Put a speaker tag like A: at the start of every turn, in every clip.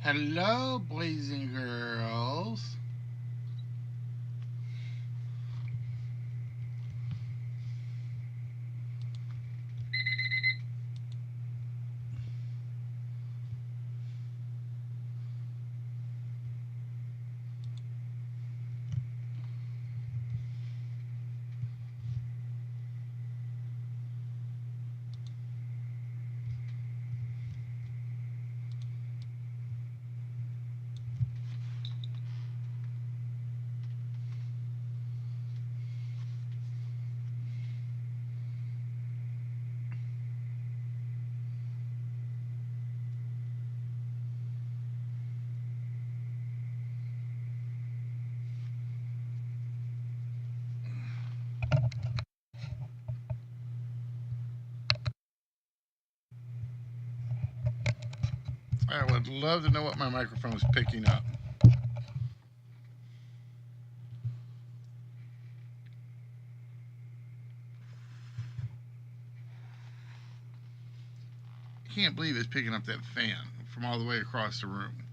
A: Hello, boys and girls. I would love to know what my microphone is picking up. I can't believe it's picking up that fan from all the way across the room.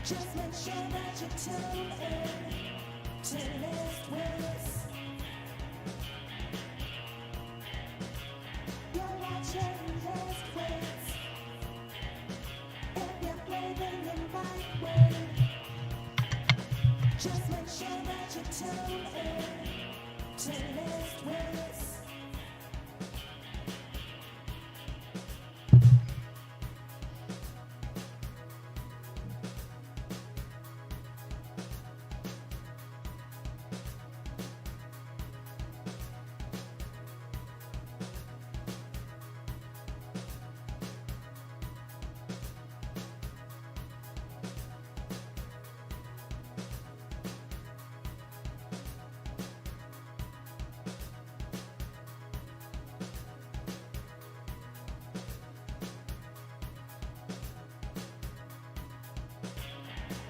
B: Just make sure that you tune in to List Wits. tune in to List Wits.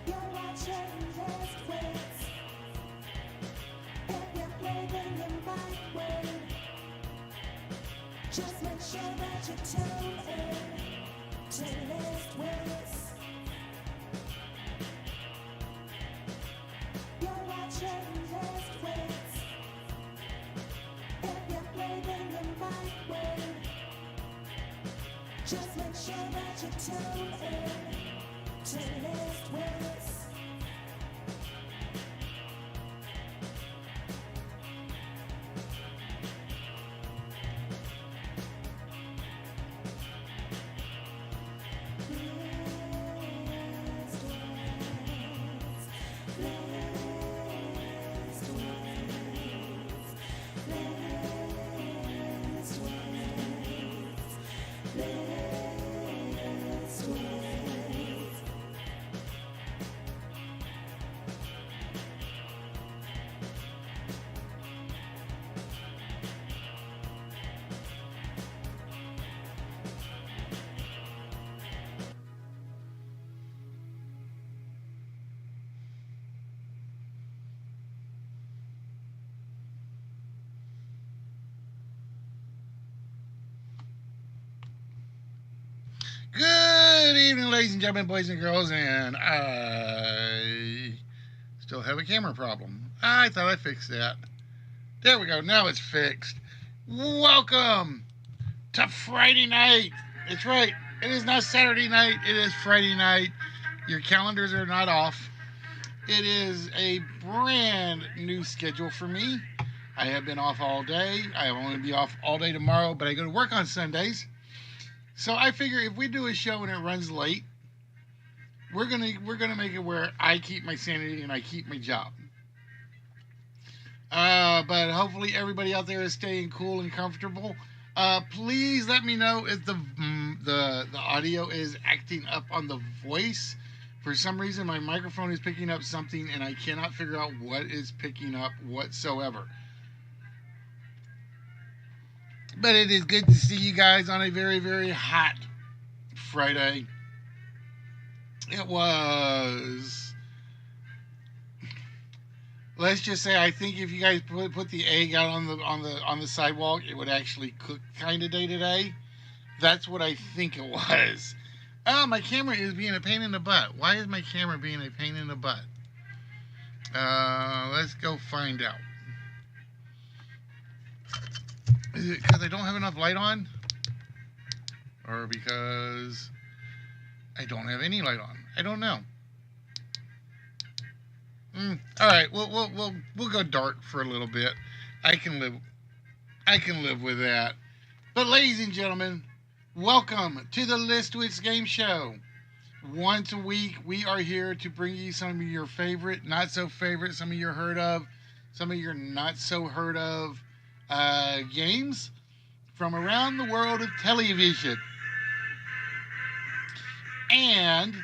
B: You're watching List Wits. If you play, then you might win. Just make sure that you tune in to List Wits. You're watching List Wits. If you play, then you might win. Just make sure that you tune in to List Wits.
A: Good evening, ladies and gentlemen, boys and girls, and I still have a camera problem. I thought I fixed that. There we go. Now it's fixed. Welcome to Friday night. That's right. It is not Saturday night. It is Friday night. Your calendars are not off. It is a brand new schedule for me. I have been off all day. I will only be off all day tomorrow, but I go to work on Sundays. So I figure if we do a show and it runs late, we're gonna make it where I keep my sanity and I keep my job. But hopefully everybody out there is staying cool and comfortable. Please let me know if the audio is acting up on the voice. For some reason, my microphone is picking up something, and I cannot figure out what is picking up whatsoever. But it is good to see you guys on a very, very hot Friday. It was, let's just say, I think if you guys put the egg out on the sidewalk, it would actually cook kind of day today. That's what I think it was. Oh, my camera is being a pain in the butt. Why is my camera being a pain in the butt? Let's go find out. Is it because I don't have enough light on? Or because I don't have any light on? I don't know. All right, we'll go dark for a little bit. I can live with that. But ladies and gentlemen, welcome to the List Wits Game Show. Once a week, we are here to bring you some of your favorite, not so favorite, some of your heard of, some of your not so heard of games from around the world of television. And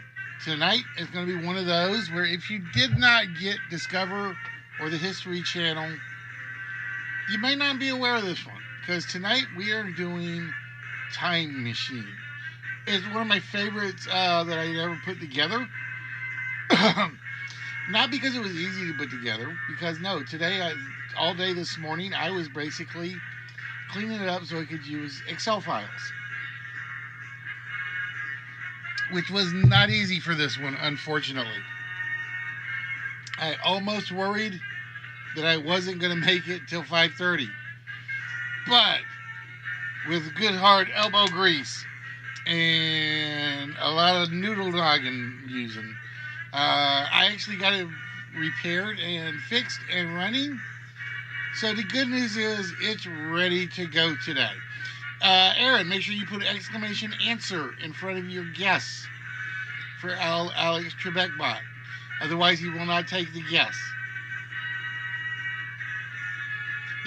A: tonight is going to be one of those where if you did not get Discover or the History Channel, you may not be aware of this one. Because tonight we are doing Time Machine. It's one of my favorites that I ever put together. Not because it was easy to put together, because no, today, all day this morning, I was basically cleaning it up so I could use Excel files. Which was not easy for this one, unfortunately. I almost worried that I wasn't going to make it till 5:30. But with good hard elbow grease and a lot of noodle noggin using, I actually got it repaired and fixed and running. So the good news is it's ready to go today. Aaron, make sure you put exclamation answer in front of your guess for Alex Trebekbot. Otherwise, he will not take the guess.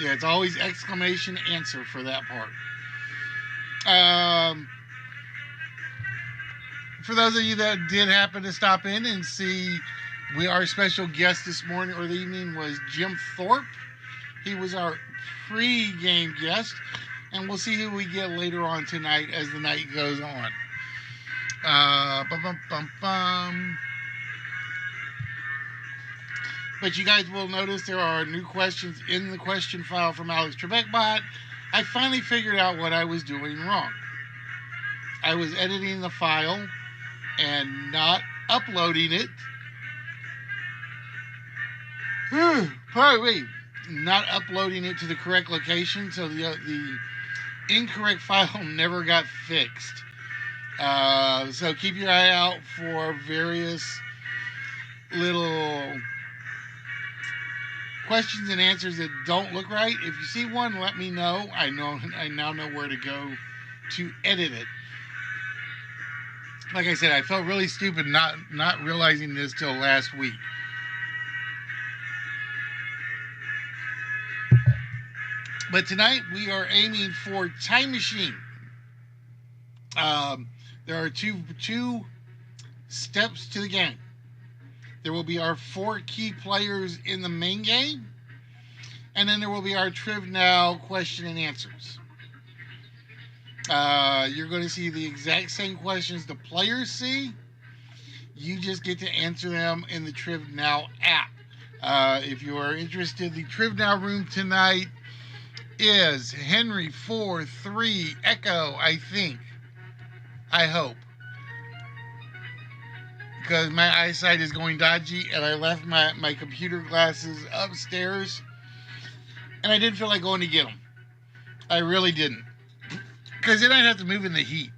A: Yeah, it's always exclamation answer for that part. For those of you that did happen to stop in and see, our special guest this morning or the evening was Jim Thorpe. He was our pre-game guest, and we'll see who we get later on tonight as the night goes on. But you guys will notice there are new questions in the question file from Alex Trebekbot. I finally figured out what I was doing wrong. I was editing the file and not uploading it. Pardon me. Not uploading it to the correct location, so the incorrect file never got fixed. So keep your eye out for various little questions and answers that don't look right. If you see one, let me know. I now know where to go to edit it. Like I said, I felt really stupid not realizing this till last week. But tonight we are aiming for Time Machine. There are two steps to the game. There will be our 4 key players in the main game, and then there will be our Triv Now question and answers. You're going to see the exact same questions the players see. You just get to answer them in the Triv Now app. If you are interested, the Triv Now room tonight is Henry 4-3 Echo, I think. I hope. Because my eyesight is going dodgy and I left my computer glasses upstairs. And I didn't feel like going to get them. I really didn't. Because then I'd have to move in the heat.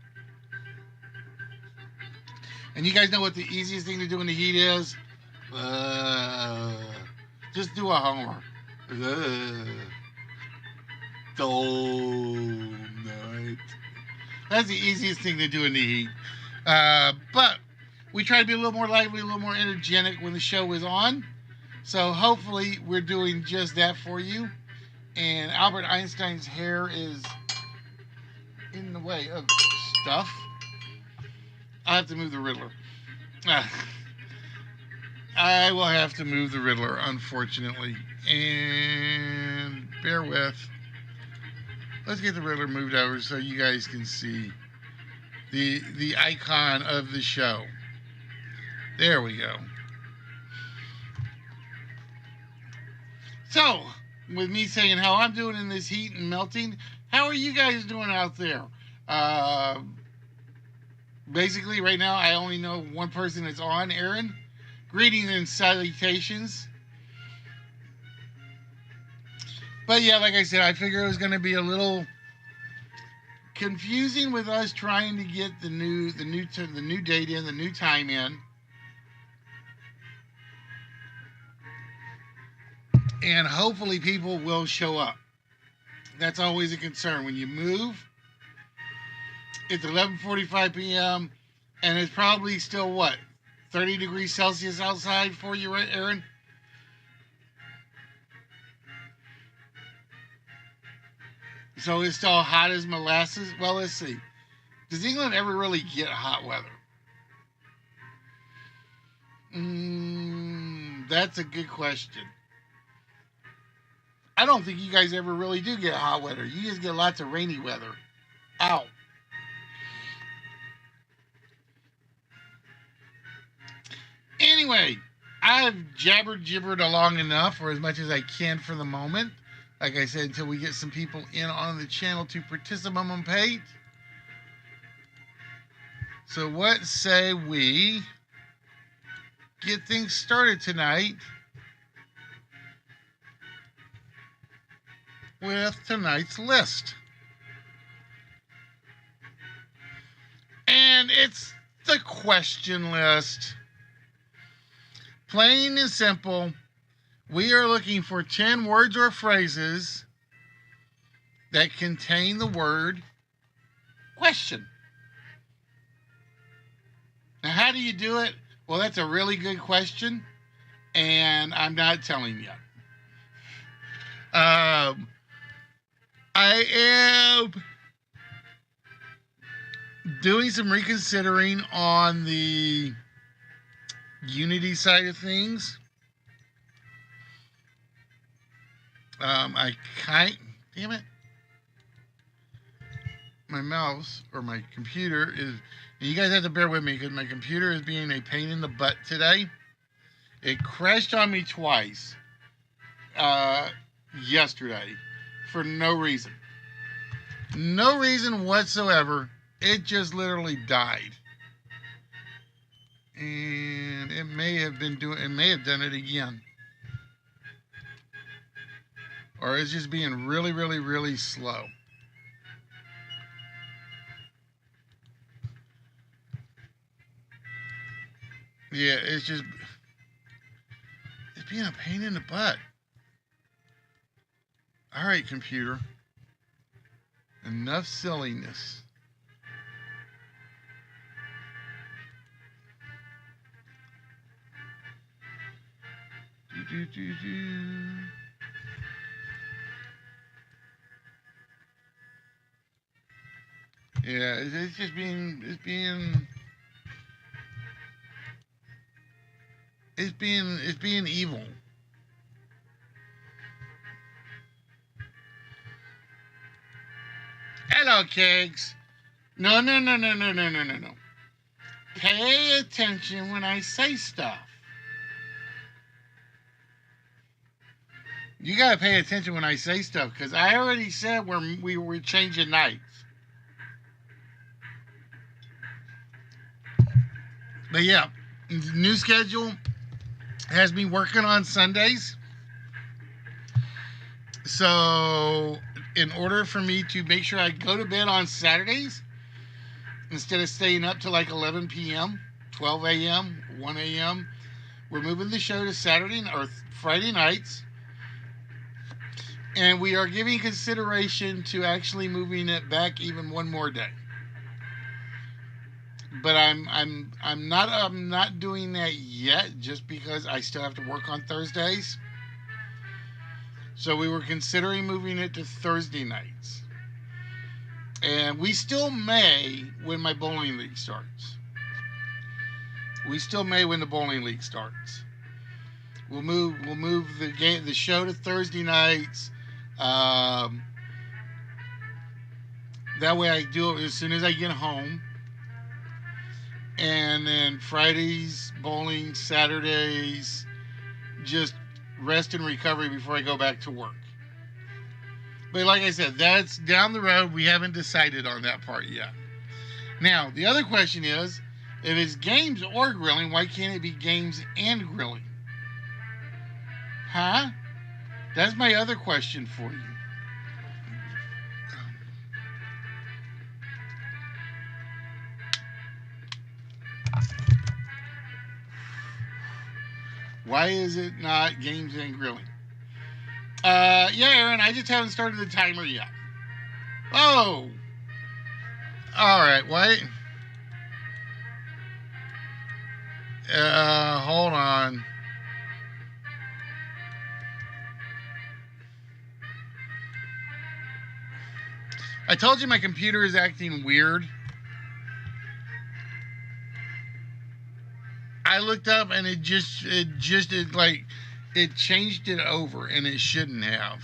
A: And you guys know what the easiest thing to do in the heat is? Just do a homer. Donut. That's the easiest thing to do in the heat. But we try to be a little more lively, a little more energetic when the show is on. So hopefully we're doing just that for you. And Albert Einstein's hair is in the way of stuff. I have to move the Riddler. I will have to move the Riddler, unfortunately. And bear with. Let's get the Riddler moved over so you guys can see the icon of the show. There we go. So, with me saying how I'm doing in this heat and melting, how are you guys doing out there? Basically, right now, I only know one person that's on, Aaron. Greetings and salutations. But yeah, like I said, I figure it was going to be a little confusing with us trying to get the new date in, the new time in. And hopefully people will show up. That's always a concern. When you move, it's 11:45 p.m. and it's probably still, what, 30 degrees Celsius outside for you, right, Aaron? So it's still hot as molasses? Well, let's see. Does England ever really get hot weather? That's a good question. I don't think you guys ever really do get hot weather. You just get lots of rainy weather. Ow. Anyway, I've jibbered along enough, or as much as I can for the moment. Like I said, until we get some people in on the channel to participate. So what say we get things started tonight with tonight's list. And it's the question list. Plain and simple, we are looking for 10 words or phrases that contain the word question. Now, how do you do it? Well, that's a really good question, and I'm not telling you. I am doing some reconsidering on the Unity side of things. Damn it. My mouse or my computer is, and you guys have to bear with me because my computer is being a pain in the butt today. It crashed on me twice yesterday for no reason. No reason whatsoever. It just literally died. And it may have done it again. Or it's just being really, really, really slow. Yeah, it's being a pain in the butt. All right, computer. Enough silliness. Yeah, it's just being evil. Hello, Kegs. No. Pay attention when I say stuff. You gotta pay attention when I say stuff, because I already said we were changing nights. But yeah, new schedule has me working on Sundays. So in order for me to make sure I go to bed on Saturdays, instead of staying up till like 11 p.m., 12 a.m., 1 a.m., we're moving the show to Saturday or Friday nights. And we are giving consideration to actually moving it back even one more day. But I'm not doing that yet, just because I still have to work on Thursdays. So we were considering moving it to Thursday nights. And we still may when my bowling league starts. We still may when the bowling league starts. We'll move the show to Thursday nights. That way I do it as soon as I get home. And then Fridays, bowling, Saturdays, just rest and recovery before I go back to work. But like I said, that's down the road. We haven't decided on that part yet. Now, the other question is, if it's games or grilling, why can't it be games and grilling? Huh? That's my other question for you. Why is it not games and grilling? Yeah, Aaron, I just haven't started the timer yet. Oh! Alright, wait. Hold on. I told you my computer is acting weird. I looked up and it changed it over, and it shouldn't have.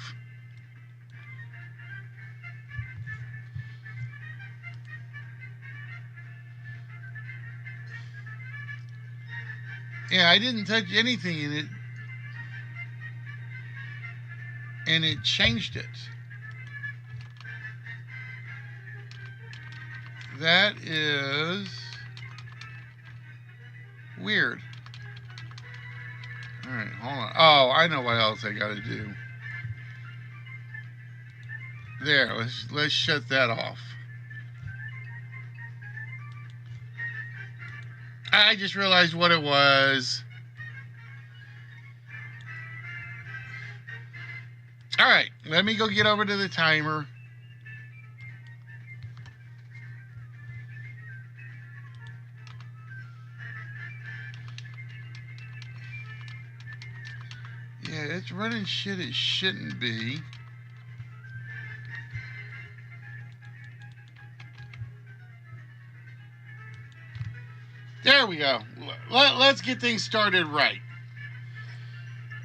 A: Yeah, I didn't touch anything in it, and it changed it. That is weird. All right, hold on. Oh, I know what else I got to do. There, let's shut that off. I just realized what it was. All right, let me go get over to the timer. Yeah, it's running shit it shouldn't be. There we go. Let's get things started right.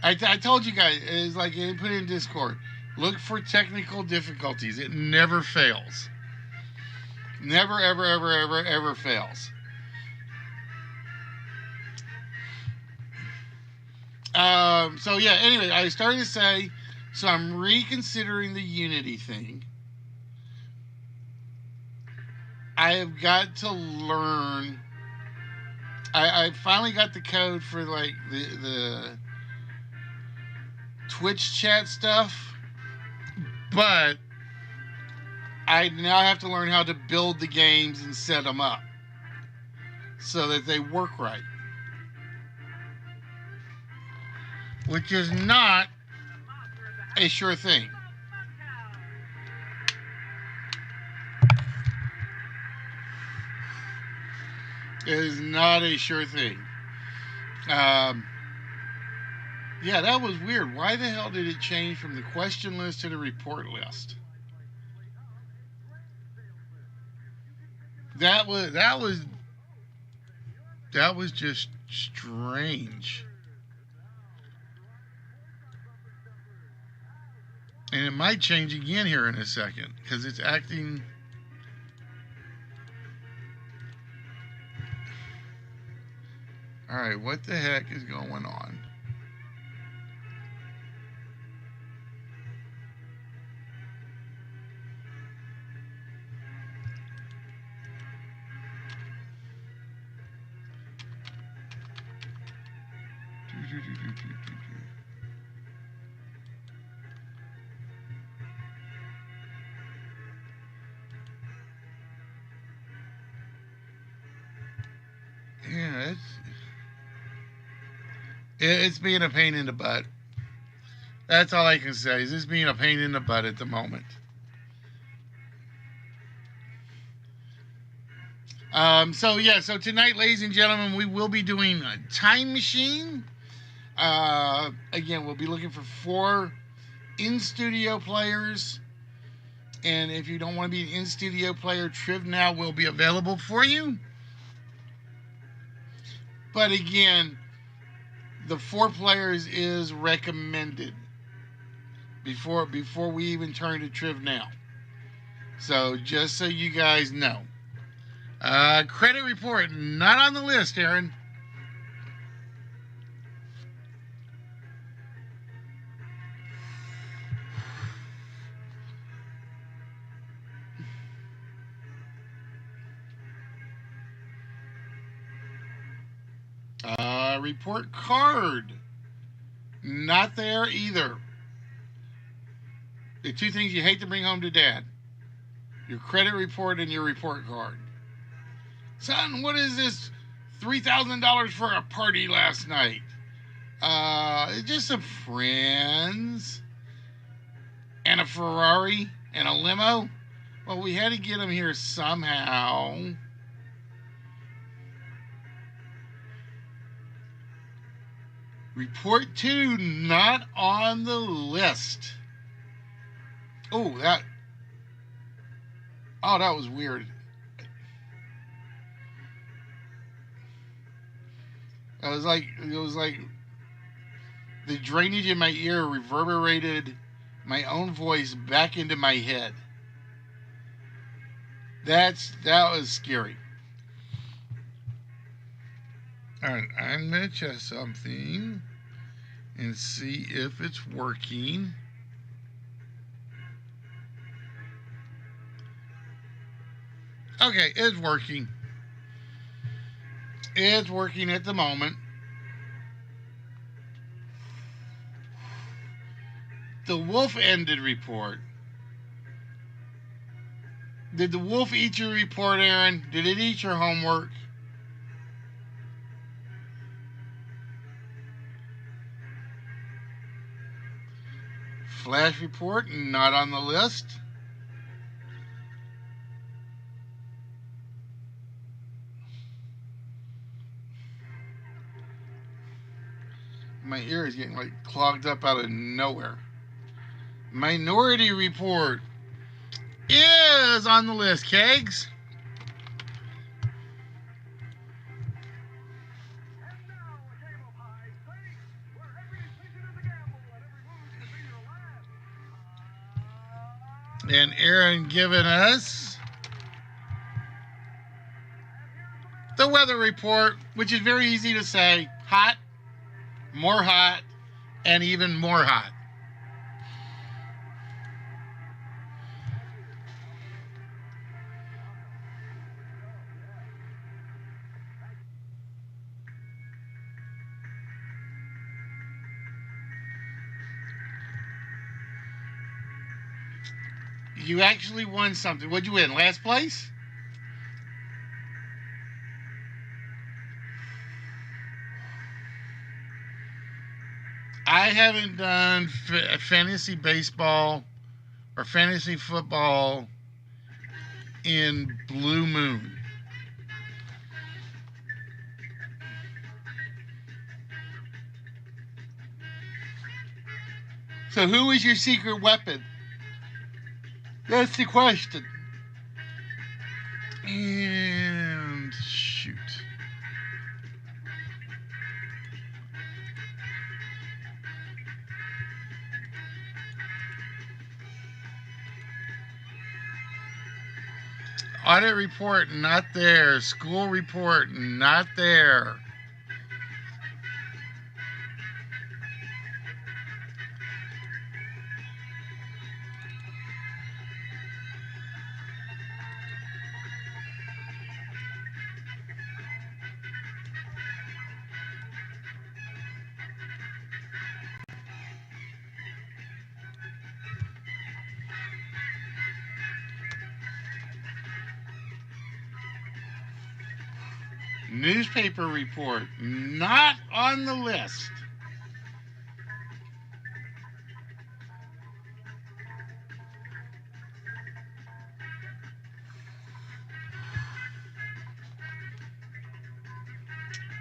A: I told you guys, it's like I put in Discord. Look for technical difficulties. It never fails. Never, ever, ever, ever, ever fails. So yeah, anyway, I started to say, so I'm reconsidering the Unity thing. I have got to learn. I finally got the code for like the Twitch chat stuff, but I now have to learn how to build the games and set them up so that they work right, which is not a sure thing. It is not a sure thing. Yeah, that was weird. Why the hell did it change from the question list to the report list? That was just strange. And it might change again here in a second because it's acting. All right, what the heck is going on? Yeah, it's being a pain in the butt. That's all I can say. Is it's being a pain in the butt at the moment. So tonight, ladies and gentlemen, we will be doing a time machine. Again, we'll be looking for 4 in-studio players. And if you don't want to be an in-studio player, Triv Now will be available for you. But again, the 4 players is recommended before we even turn to Triv Now. So just so you guys know. Credit report, not on the list, Aaron. Report card, not there either. The 2 things you hate to bring home to dad: your credit report and your report card. Son, what is this? $3,000 for a party last night. Just some friends and a Ferrari and a limo. Well, we had to get them here somehow. Report 2, not on the list. Oh, that was weird. It was like the drainage in my ear reverberated my own voice back into my head. That was scary. All right, I'm gonna check something and see if it's working. Okay, it's working. It's working at the moment. The wolf ended report. Did the wolf eat your report, Aaron? Did it eat your homework? Flash report, not on the list. My ear is getting like clogged up out of nowhere. Minority report is on the list, Kegs. And Aaron giving us the weather report, which is very easy to say. Hot, more hot, and even more hot. You actually won something. What'd you win? Last place? I haven't done fantasy baseball or fantasy football in Blue Moon. So who is your secret weapon? That's the question. And shoot. Audit report, not there. School report, not there. Newspaper report, not on the list.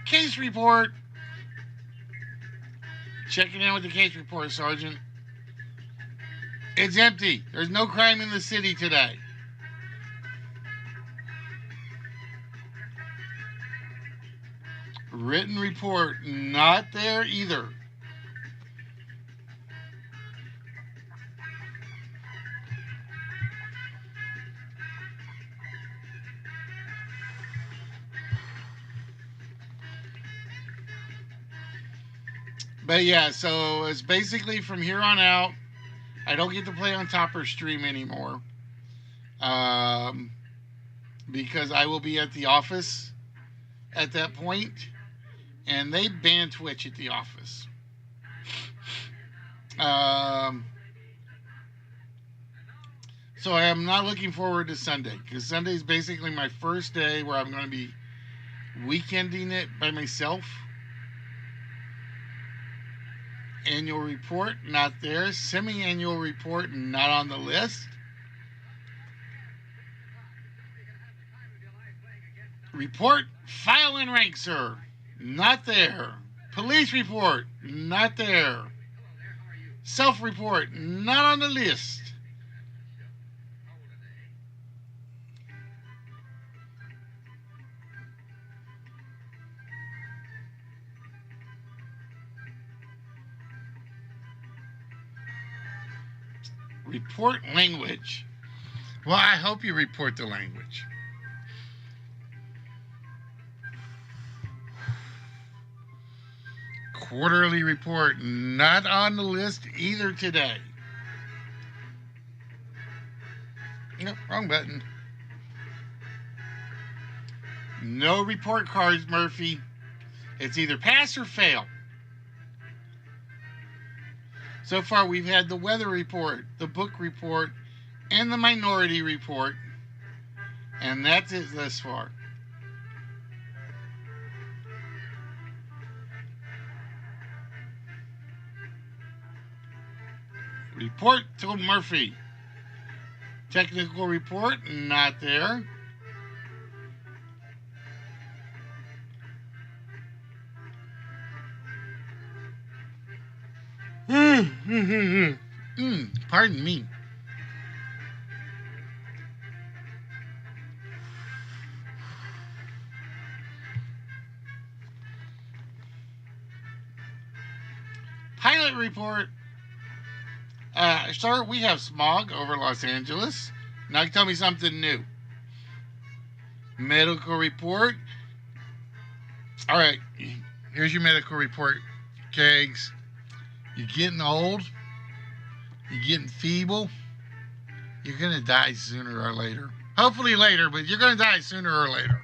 A: Case report. Checking in with the case report, Sergeant. It's empty. There's no crime in the city today. Written report, not there either. But yeah, so it's basically from here on out, I don't get to play on Topper Stream anymore. Because I will be at the office at that point, and they ban Twitch at the office. So I am not looking forward to Sunday, because Sunday is basically my first day where I'm going to be weekending it by myself. Annual report, not there. Semi-annual report, not on the list. Report, file and rank, sir. Not there. Police report, not there. Self-report, not on the list. Report language. Well, I hope you report the language. Quarterly report, not on the list either today. Nope, wrong button. No report cards, Murphy. It's either pass or fail. So far, we've had the weather report, the book report, and the minority report. And that's it thus far. Report to Murphy. Technical report, not there. Pardon me. Pilot report. Sir, we have smog over Los Angeles. Now tell me something new. Medical report. All right, here's your medical report, Kegs. You're getting old. You're getting feeble. You're going to die sooner or later. Hopefully later, but you're going to die sooner or later.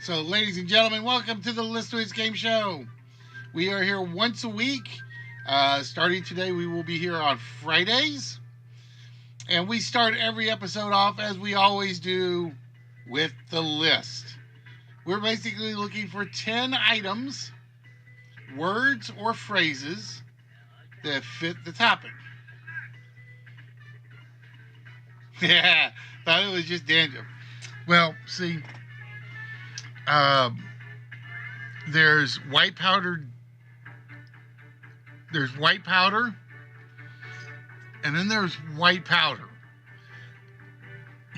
A: So, ladies and gentlemen, welcome to the List Wits Game Show. We are here once a week. Starting today, we will be here on Fridays. And we start every episode off, as we always do, with the list. We're basically looking for 10 items, words or phrases that fit the topic. Yeah, thought it was just dandruff. Well, see, there's white powder. There's white powder, and then there's white powder.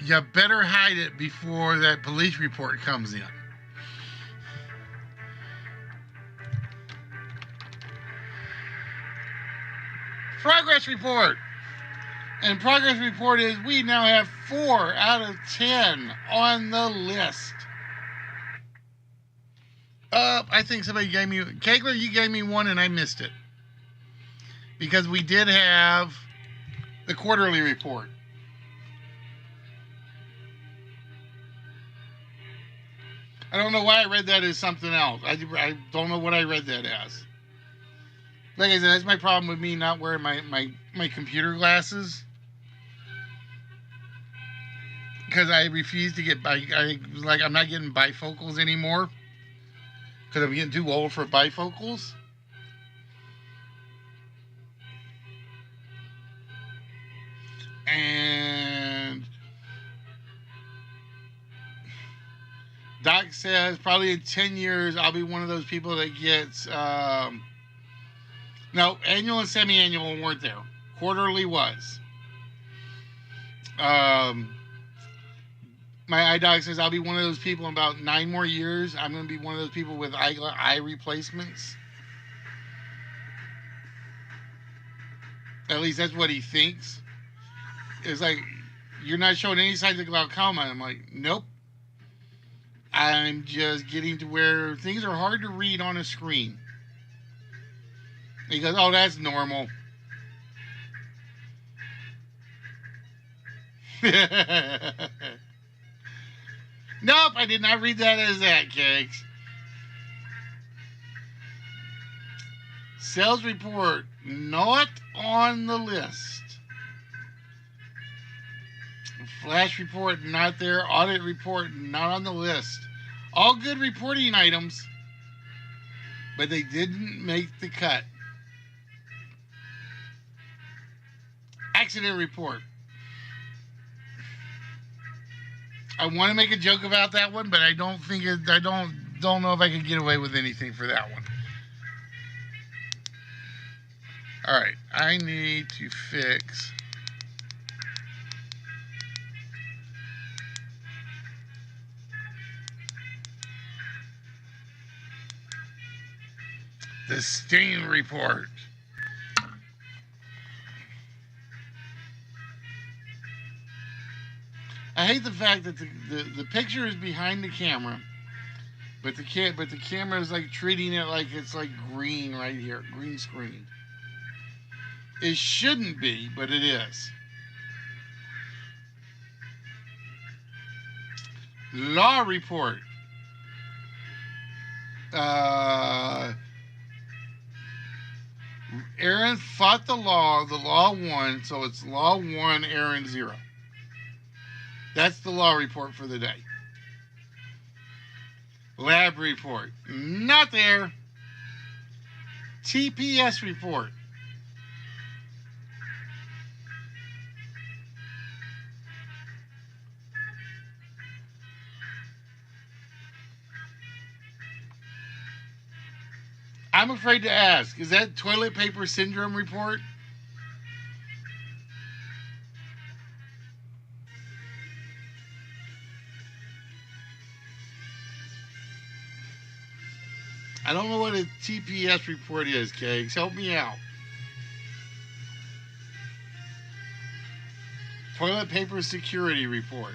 A: You better hide it before that police report comes in. Progress report. And progress report is we now have 4 out of 10 on the list. I think somebody gave me... Kegler, you gave me one and I missed it. Because we did have the quarterly report. I don't know why I read that as something else. I don't know what I read that as. Like I said, that's my problem with me not wearing my computer glasses. Because I refuse to get... I'm not getting bifocals anymore. Because I'm getting too old for bifocals. And Doc says probably in 10 years I'll be one of those people that gets no, annual and semi-annual weren't there. Quarterly was. My eye doc says I'll be one of those people in about 9 more years. I'm going to be one of those people with eye replacements. At least that's what he thinks. It's like, you're not showing any signs of glaucoma. I'm like, nope. I'm just getting to where things are hard to read on a screen. He goes, oh, that's normal. Nope, I did not read that as that, Cakes. Sales report, not on the list. Flash report, not there. Audit report, not on the list. All good reporting items, but they didn't make the cut. Accident report. I want to make a joke about that one, but I don't think I don't know if I can get away with anything for that one. All right, I need to fix the stain report. I hate the fact that the picture is behind the camera, but the camera is like treating it like it's like green right here, green screen. It shouldn't be, but it is. Law report. Aaron fought the law. The law won, so it's law 1, Aaron 0. That's the law report for the day. Lab report. Not there. TPS report. I'm afraid to ask. Is that toilet paper syndrome report? I don't know what a TPS report is, Kegs. Help me out. Toilet paper security report.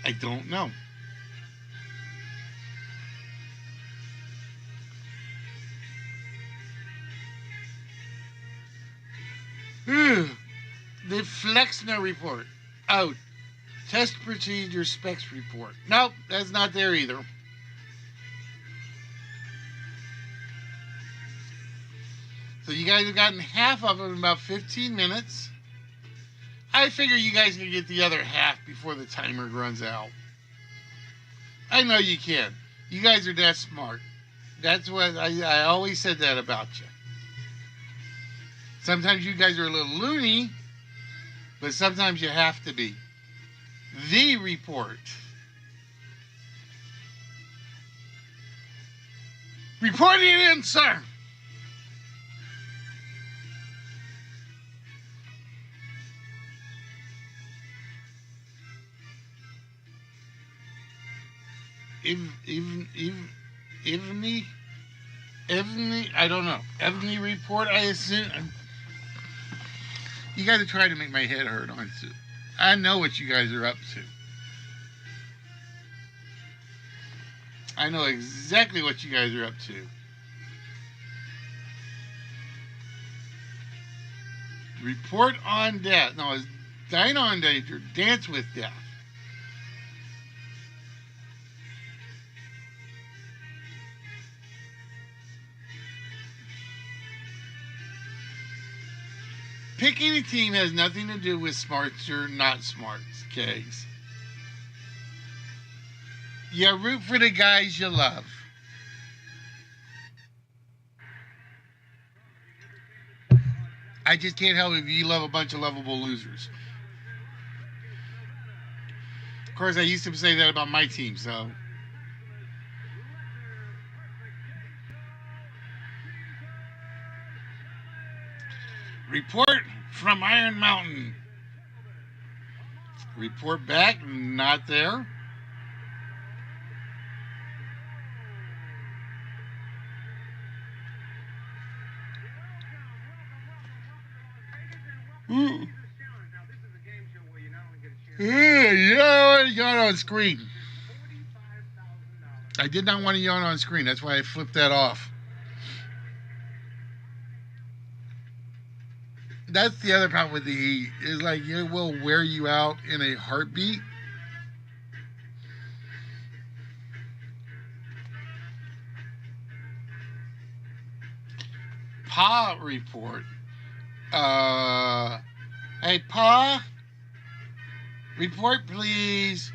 A: I don't know. The Flexner report. Oh, test procedure specs report. Nope, that's not there either. So you guys have gotten half of it in about 15 minutes. I figure you guys can get the other half before the timer runs out. I know you can. You guys are that smart. That's what I always said that about you. Sometimes you guys are a little loony, but sometimes you have to be. The report. Reporting it in, sir. Evney, I don't know. Evney report, I assume. You guys are trying to make my head hurt on it. I know what you guys are up to. I know exactly what you guys are up to. Report on death. No, it's Dine on Danger. Dance with Death. Picking a team has nothing to do with smarts or not smarts, Kegs. You root for the guys you love. I just can't help it if you love a bunch of lovable losers. Of course, I used to say that about my team, so. Report from Iron Mountain. Report back, not there. Ooh. Yawn on screen. I did not want to yawn on screen. That's why I flipped that off. That's the other problem with the heat. Is like it will wear you out in a heartbeat. Pa report. Hey Pa, report please.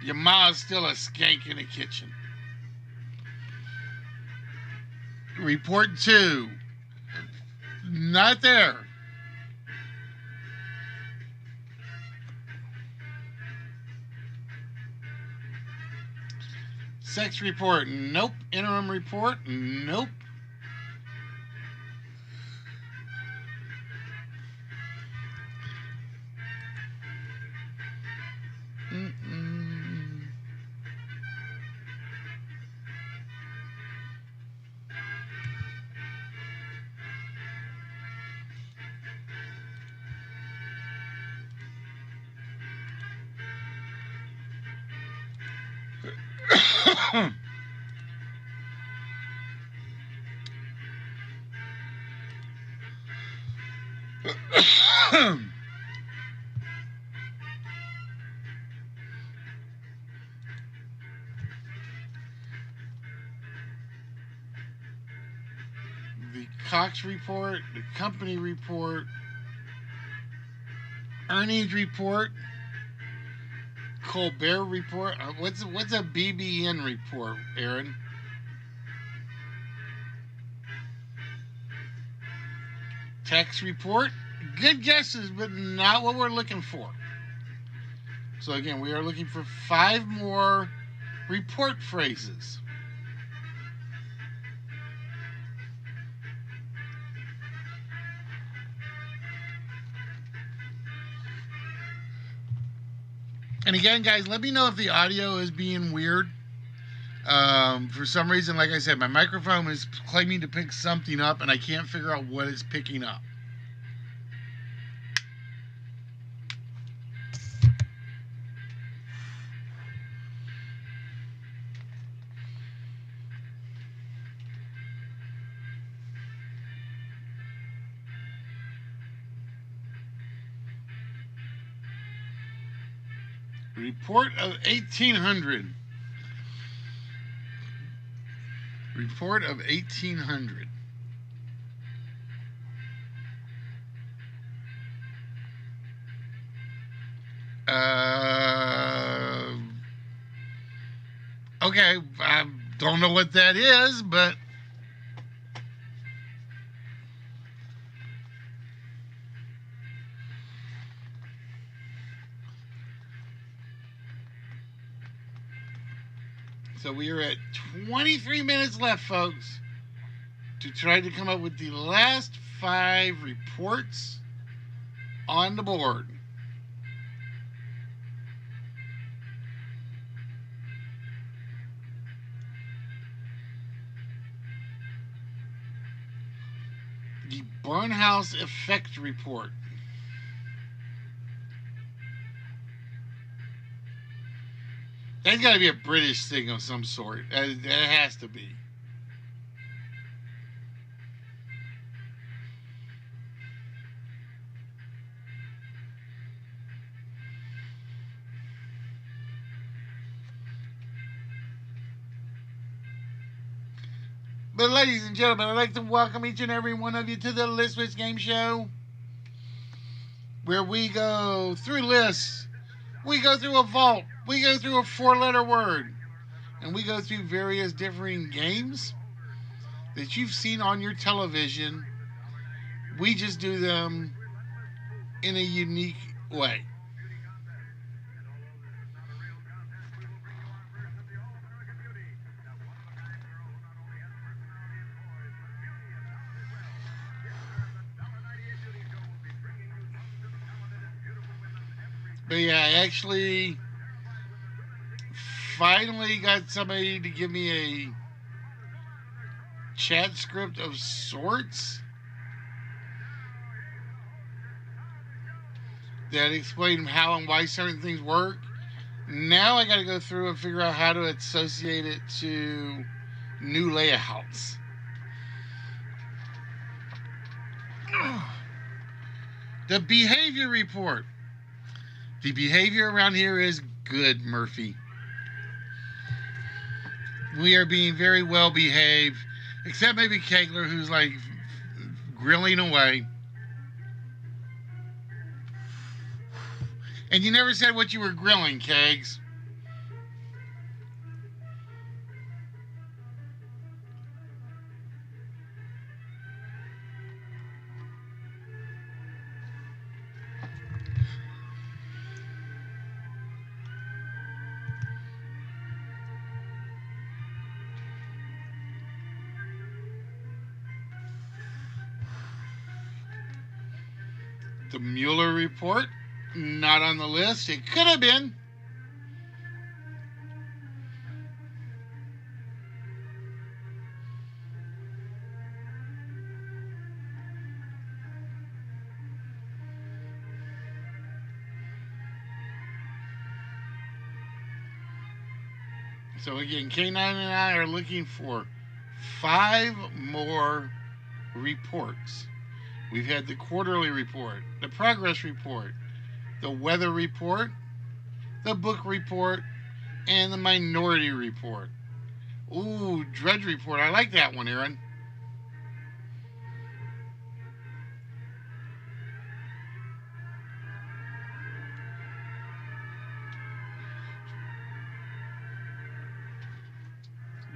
A: Your ma's still a skank in the kitchen. Report 2. Not there. Sex report, nope. Interim report, nope. Mm-mm. the Cox report, the company report, earnings report, Colbert report. What's a BBN report, Aaron? Tax report. Good guesses, but not what we're looking for. So again, we are looking for 5 more report phrases. And again, guys, let me know if the audio is being weird. For some reason, like I said, my microphone is claiming to pick something up, and I can't figure out what it's picking up. Report of 1800. Report of 1800. Okay, I don't know what that is, but so we are at 23 minutes left, folks, to try to come up with the last 5 reports on the board. The Barnhouse Effect Report. That's got to be a British thing of some sort. That has to be. But ladies and gentlemen, I'd like to welcome each and every one of you to the List Wits Game Show, where we go through lists, we go through a vault, we go through a 4-letter word, and we go through various differing games that you've seen on your television. We just do them in a unique way. But yeah, I actually finally got somebody to give me a chat script of sorts that explained how and why certain things work. Now I got to go through and figure out how to associate it to new layouts. The behavior report. The behavior around here is good, Murphy. We are being very well behaved, except maybe Kegler, who's like grilling away. And you never said what you were grilling, Kegs. The Mueller report, not on the list. It could have been. So again, K9 and I are looking for 5 more reports. We've had the quarterly report, the progress report, the weather report, the book report, and the minority report. Ooh, dredge report. I like that one, Aaron.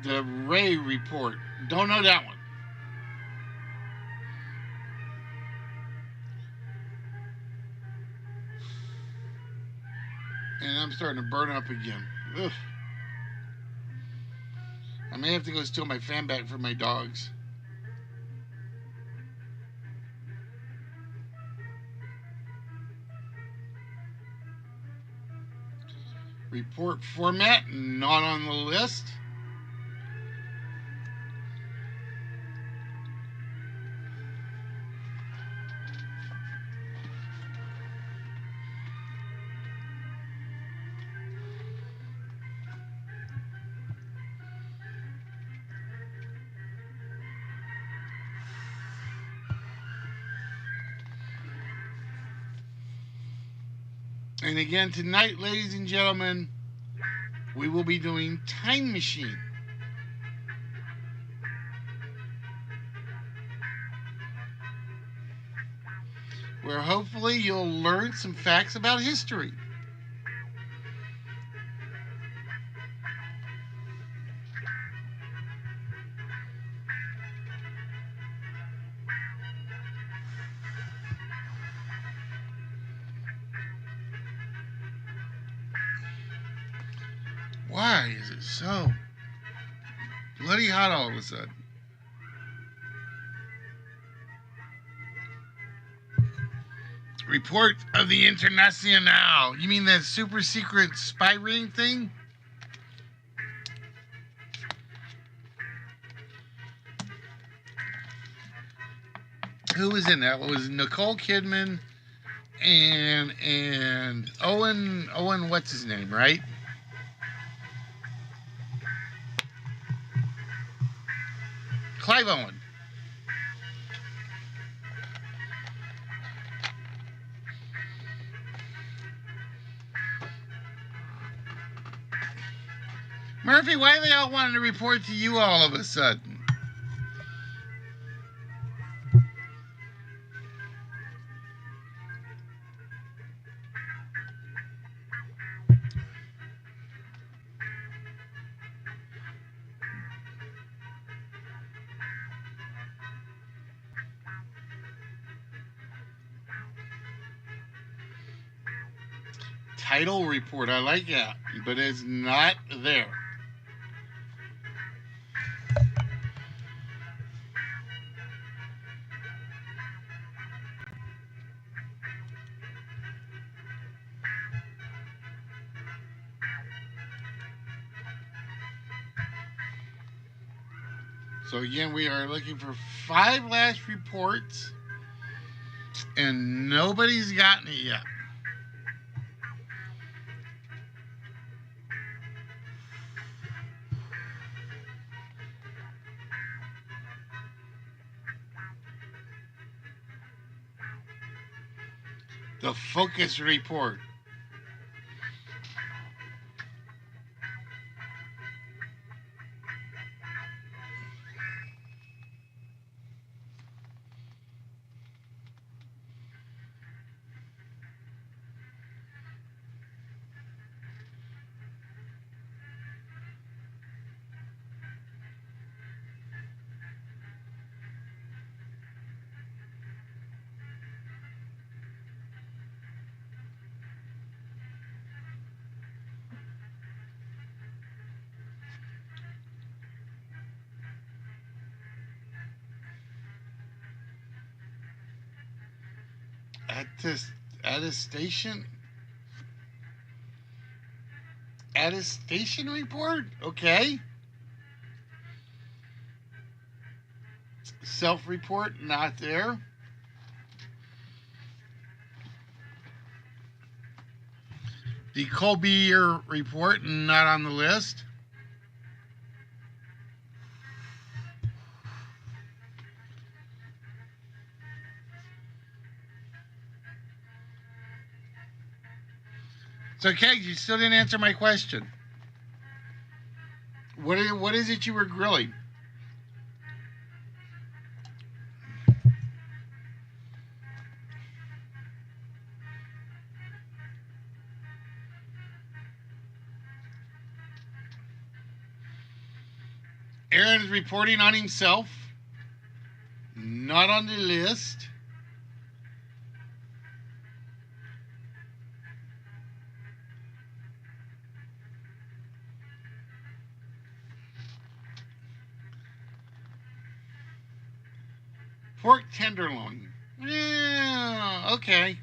A: The Ray report. Don't know that one. And I'm starting to burn up again. Ugh. I may have to go steal my fan back from my dogs. Report format, not on the list. And again, tonight, ladies and gentlemen, we will be doing Time Machine. Where hopefully you'll learn some facts about history. Why is it so bloody hot all of a sudden? Report of the Internacional. You mean that super secret spy ring thing? Who was in that? It was Nicole Kidman and Owen what's his name, right? Clive Owen. Murphy, why are they all wanting to report to you all of a sudden? Title report, I like that, but it's not there. So again, we are looking for 5 last reports, and nobody's gotten it yet. The focus report. Attestation report. Okay. Self-report, not there. The Colbert report, not on the list. So, Keg, you still didn't answer my question. What is it you were grilling? Aaron is reporting on himself. Not on the list. Pork tenderloin. Yeah, okay.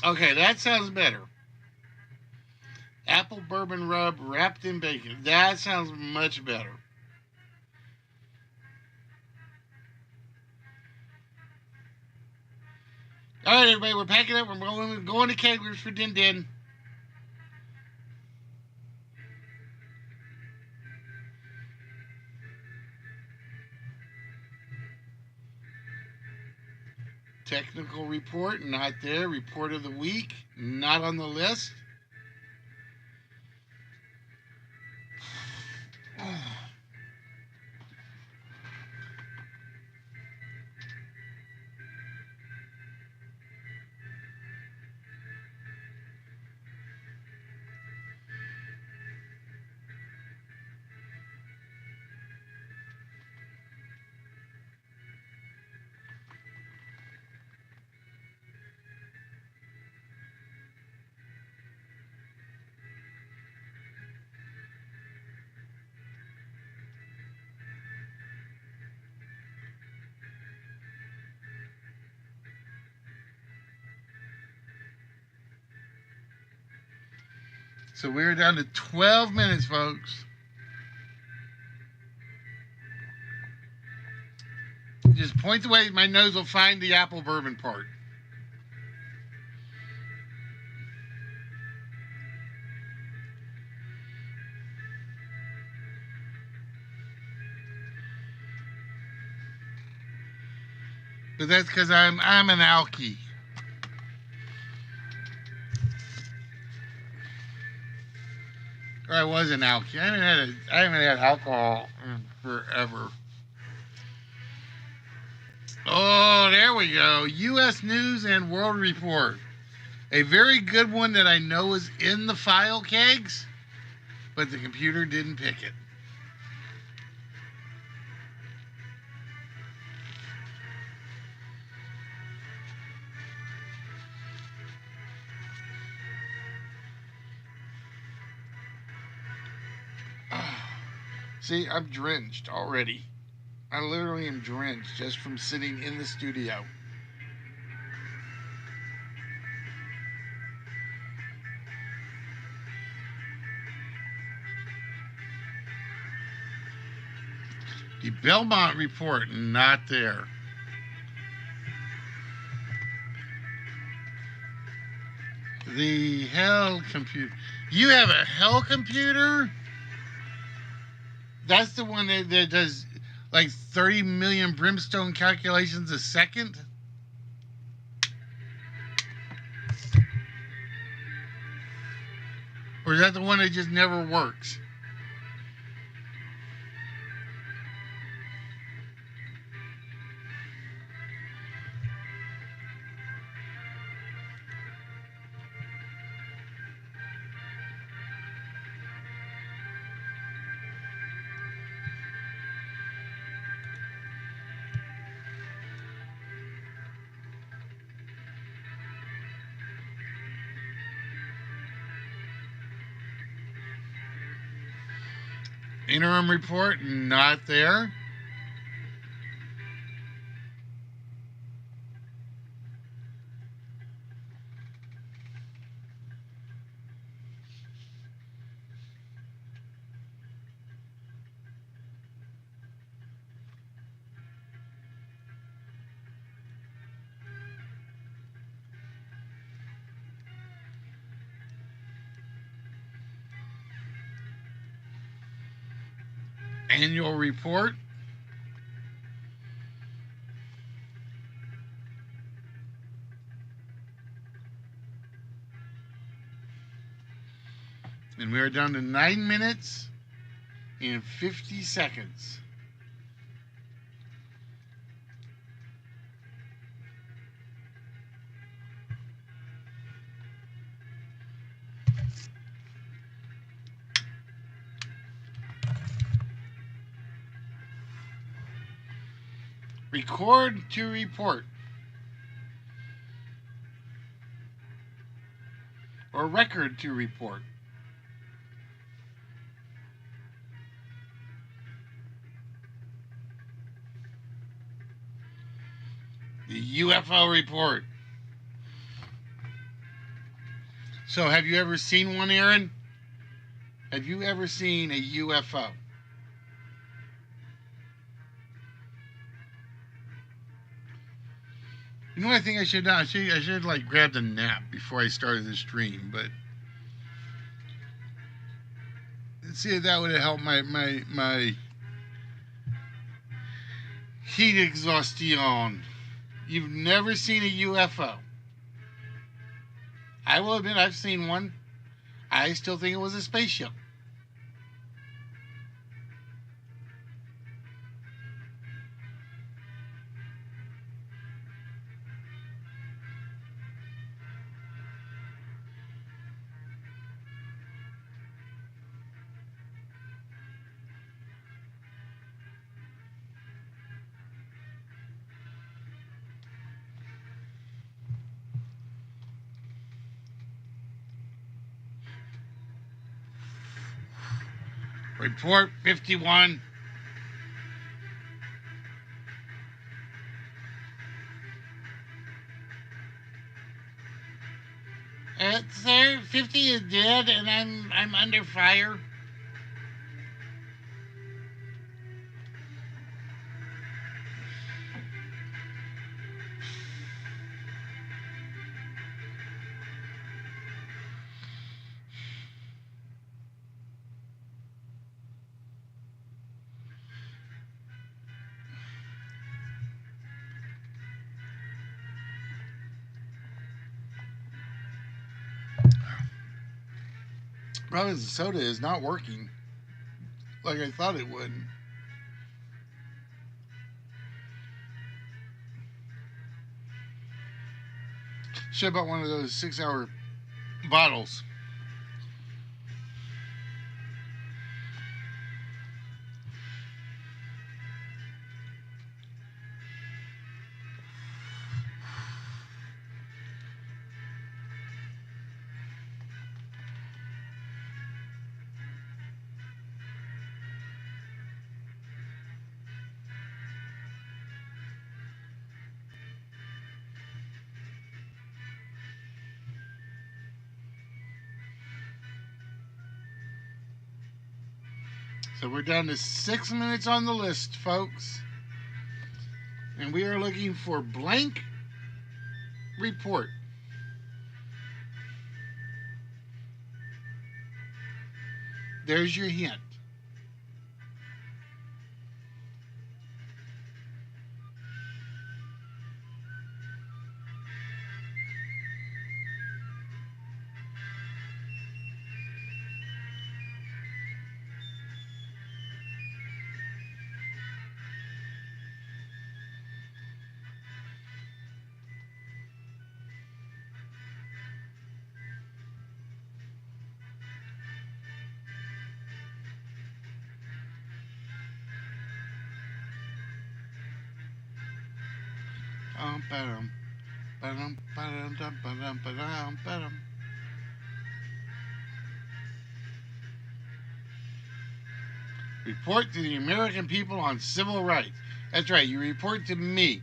A: Okay, that sounds better. Apple bourbon rub wrapped in bacon. That sounds much better. All right, everybody, we're packing up. We're going to Keglers for Din Din. Technical report, not there. Report of the week, not on the list. So we're down to 12 minutes, folks. Just point the way. My nose will find the apple bourbon part. But that's because I'm an alky. Or I was an alky. I haven't had alcohol in forever. Oh, there we go. U.S. News and World Report. A very good one that I know is in the file kegs, but the computer didn't pick it. See, I'm drenched already. I literally am drenched just from sitting in the studio. The Belmont report, not there. The Hell computer. You have a Hell computer? That's the one that does like 30 million brimstone calculations a second? Or is that the one that just never works? Interim report, not there. Annual report. And we are down to 9 minutes and 50 seconds. Record to report. Or record to report. The UFO report. So, have you ever seen one, Aaron? Have you ever seen a UFO? You know what I think I should do? I should like grabbed a nap before I started the stream, but let's see if that would have helped my heat exhaustion. You've never seen a UFO. I will admit I've seen one. I still think it was a spaceship. Report 51. Sir, 50 is dead, and I'm under fire. Probably the soda is not working like I thought it would. Should have bought one of those 6-hour bottles. So we're down to 6 minutes on the list, folks. And we are looking for blank report. There's your hint. Ba-dum, ba-dum, ba-dum, ba-dum, ba-dum, ba-dum. Report to the American people on civil rights. That's right, you report to me.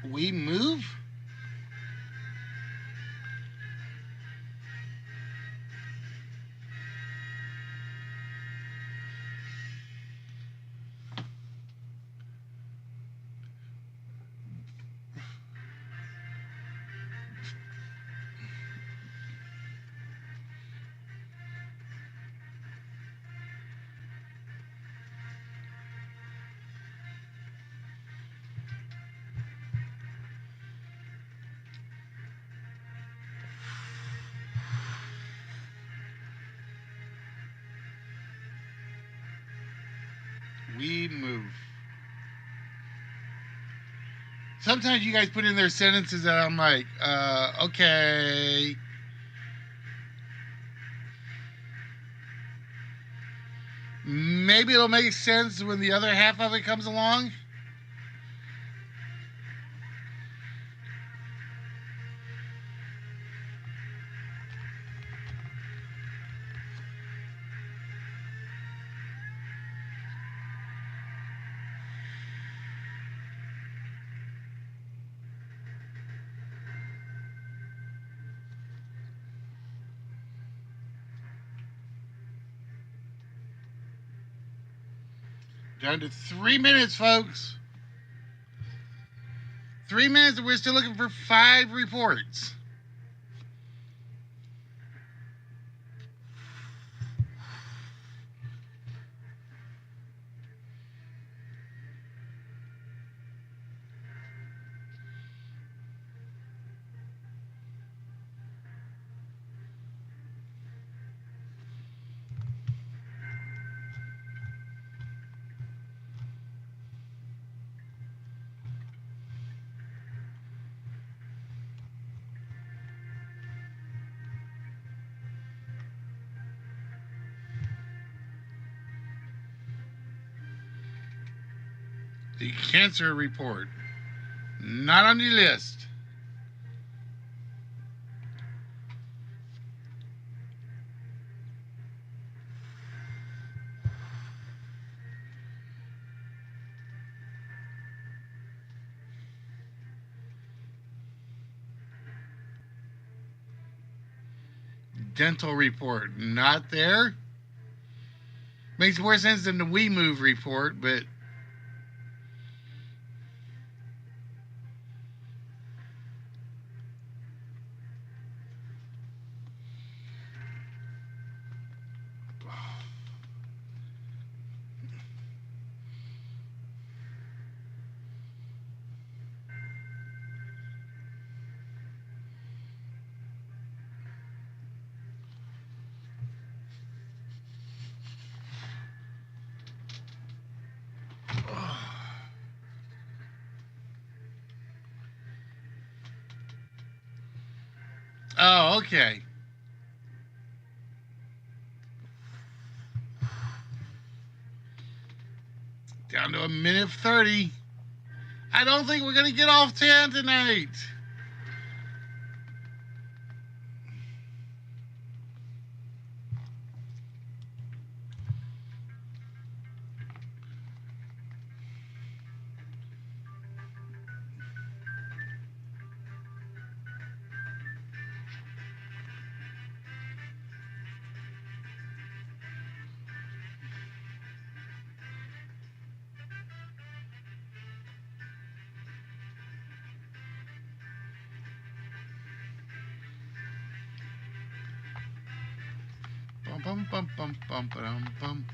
A: We move? We move. Sometimes you guys put in their sentences that I'm like, okay. Maybe it'll make sense when the other half of it comes along. Down to 3 minutes, folks. 3 minutes, and we're still looking for 5 reports. The cancer report. Not on the list. Dental report. Not there. Makes more sense than the We Move report, but oh, okay. Down to a minute 30. I don't think we're going to get off 10 tonight. Bum, bum, bum, bum, bum, bum.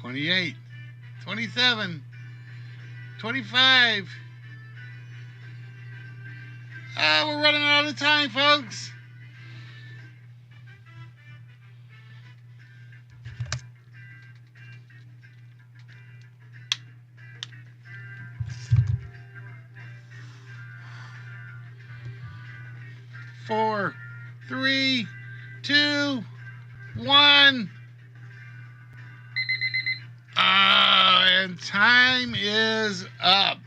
A: $28, $27, $25. We're running out of time, folks. 4, 3, 2, 1. And time is up.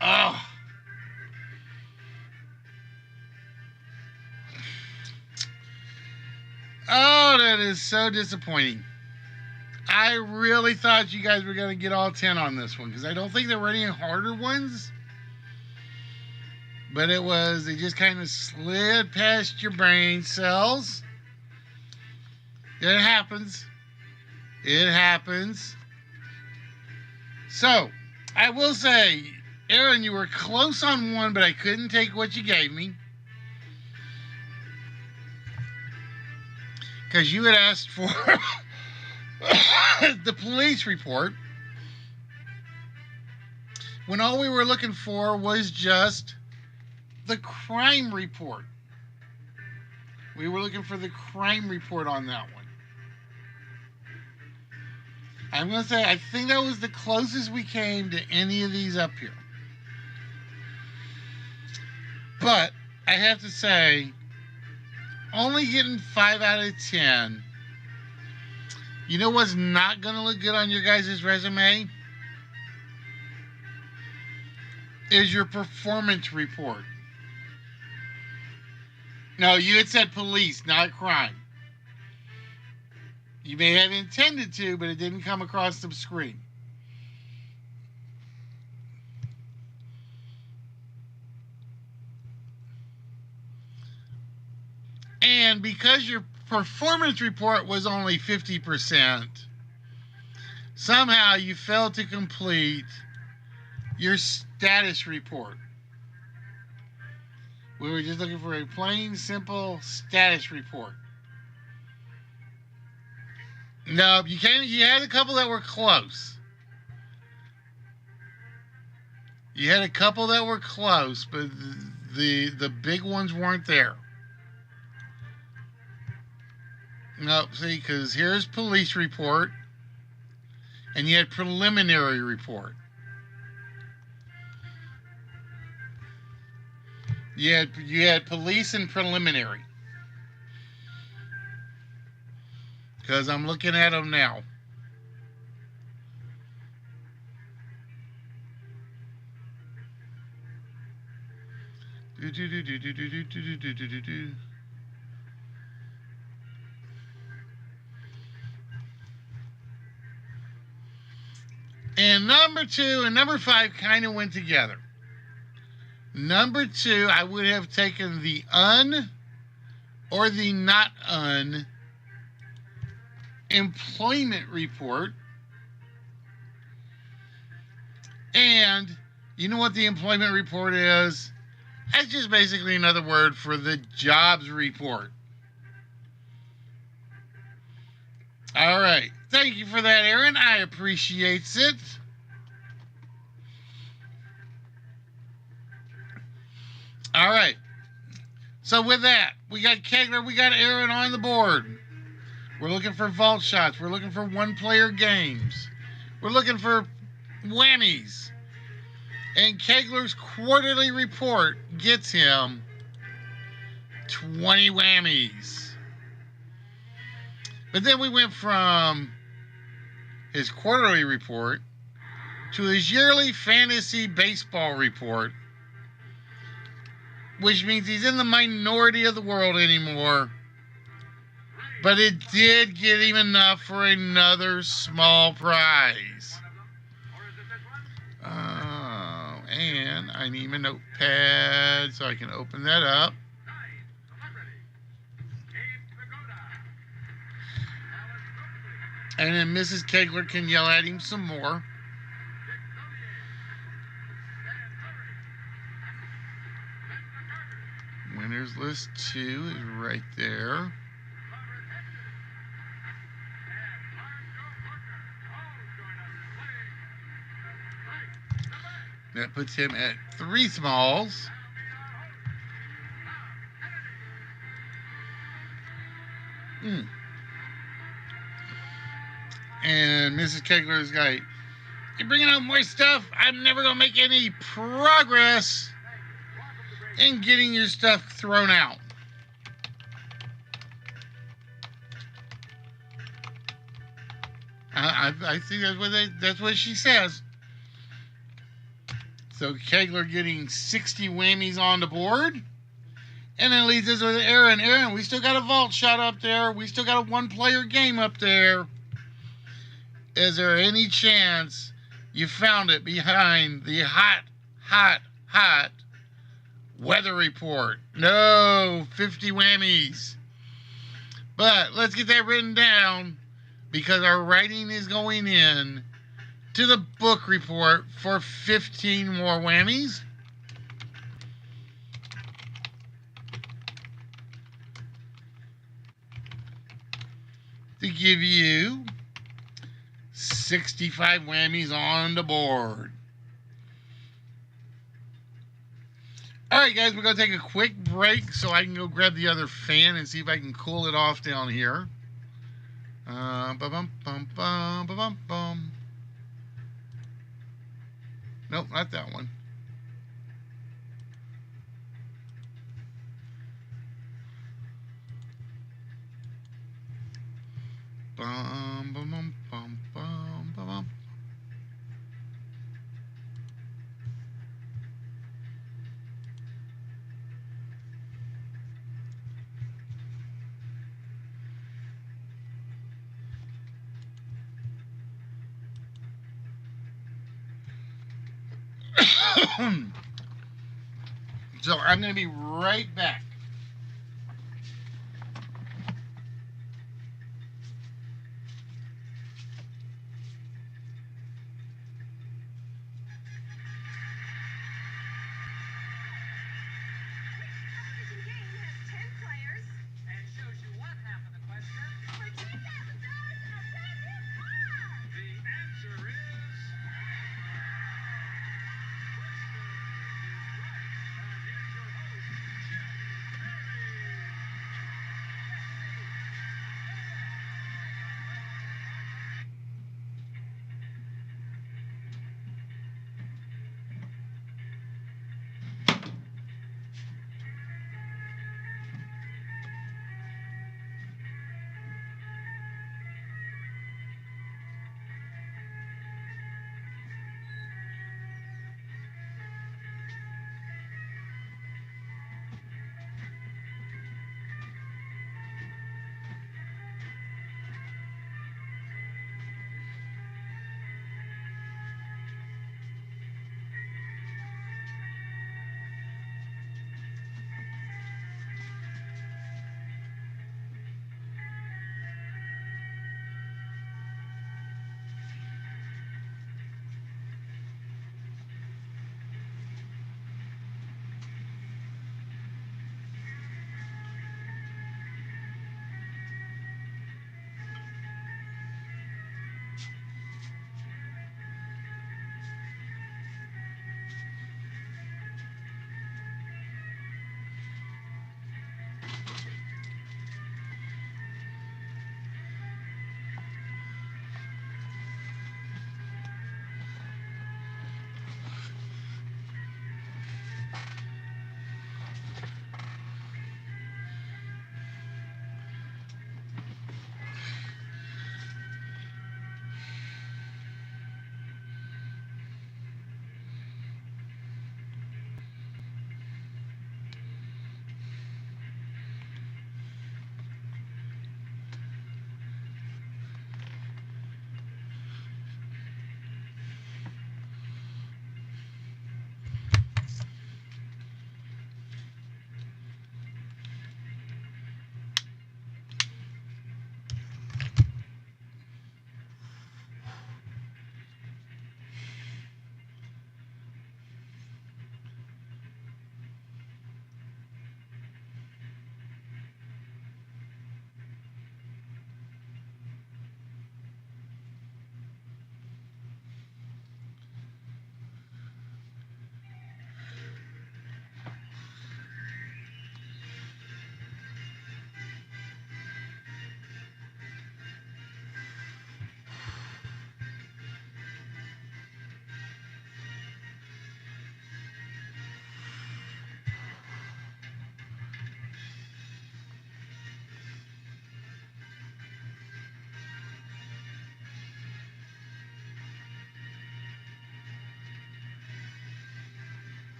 A: Oh. Oh, that is so disappointing. I really thought you guys were going to get all 10 on this one because I don't think there were any harder ones. But they just kind of slid past your brain cells. It happens. It happens. So, I will say, Aaron, you were close on one, but I couldn't take what you gave me. Because you had asked for the police report when all we were looking for was just the crime report. We were looking for the crime report on that one. I'm going to say I think that was the closest we came to any of these up here. But I have to say, only getting 5 out of 10. You know what's not going to look good on your guys' resume? Is your performance report. No, you had said police, not crime. You may have intended to, but it didn't come across the screen. And because your performance report was only 50%, somehow you failed to complete your status report. We were just looking for a plain, simple status report. No, you can't. You had a couple that were close. You had a couple that were close, but the big ones weren't there. No, see, because here's police report, and you had preliminary report. You had police and preliminary. Because I'm looking at them now. And number 2 and number 5 kind of went together. Number 2, I would have taken the or the not employment report. And you know what the employment report is? That's just basically another word for the jobs report. All right. Thank you for that, Aaron. I appreciate it. All right. So with that, we got Kegler, we got Aaron on the board. We're looking for vault shots. We're looking for one-player games. We're looking for whammies. And Kegler's quarterly report gets him 20 whammies. But then we went from his quarterly report to his yearly fantasy baseball report, which means he's in the minority of the world anymore. But it did get him enough for another small prize. Oh, and I need my notepad so I can open that up. And then Mrs. Kegler can yell at him some more. Winners list 2 is right there. That puts him at 3 smalls. And Mrs. Kegler's like, you're bringing out more stuff. I'm never going to make any progress. and getting your stuff thrown out. I think that's what she says. So Kegler getting 60 whammies on the board. And then leads us with Aaron. Aaron, we still got a vault shot up there. We still got a one-player game up there. Is there any chance you found it behind the hot weather report? No, 50 whammies. But let's get that written down because our writing is going in to the book report for 15 more whammies. To give you 65 whammies on the board. Alright guys, we're going to take a quick break so I can go grab the other fan and see if I can cool it off down here. Nope, not that one. Bum, bum, bum, bum, bum, bum. So I'm going to be right back.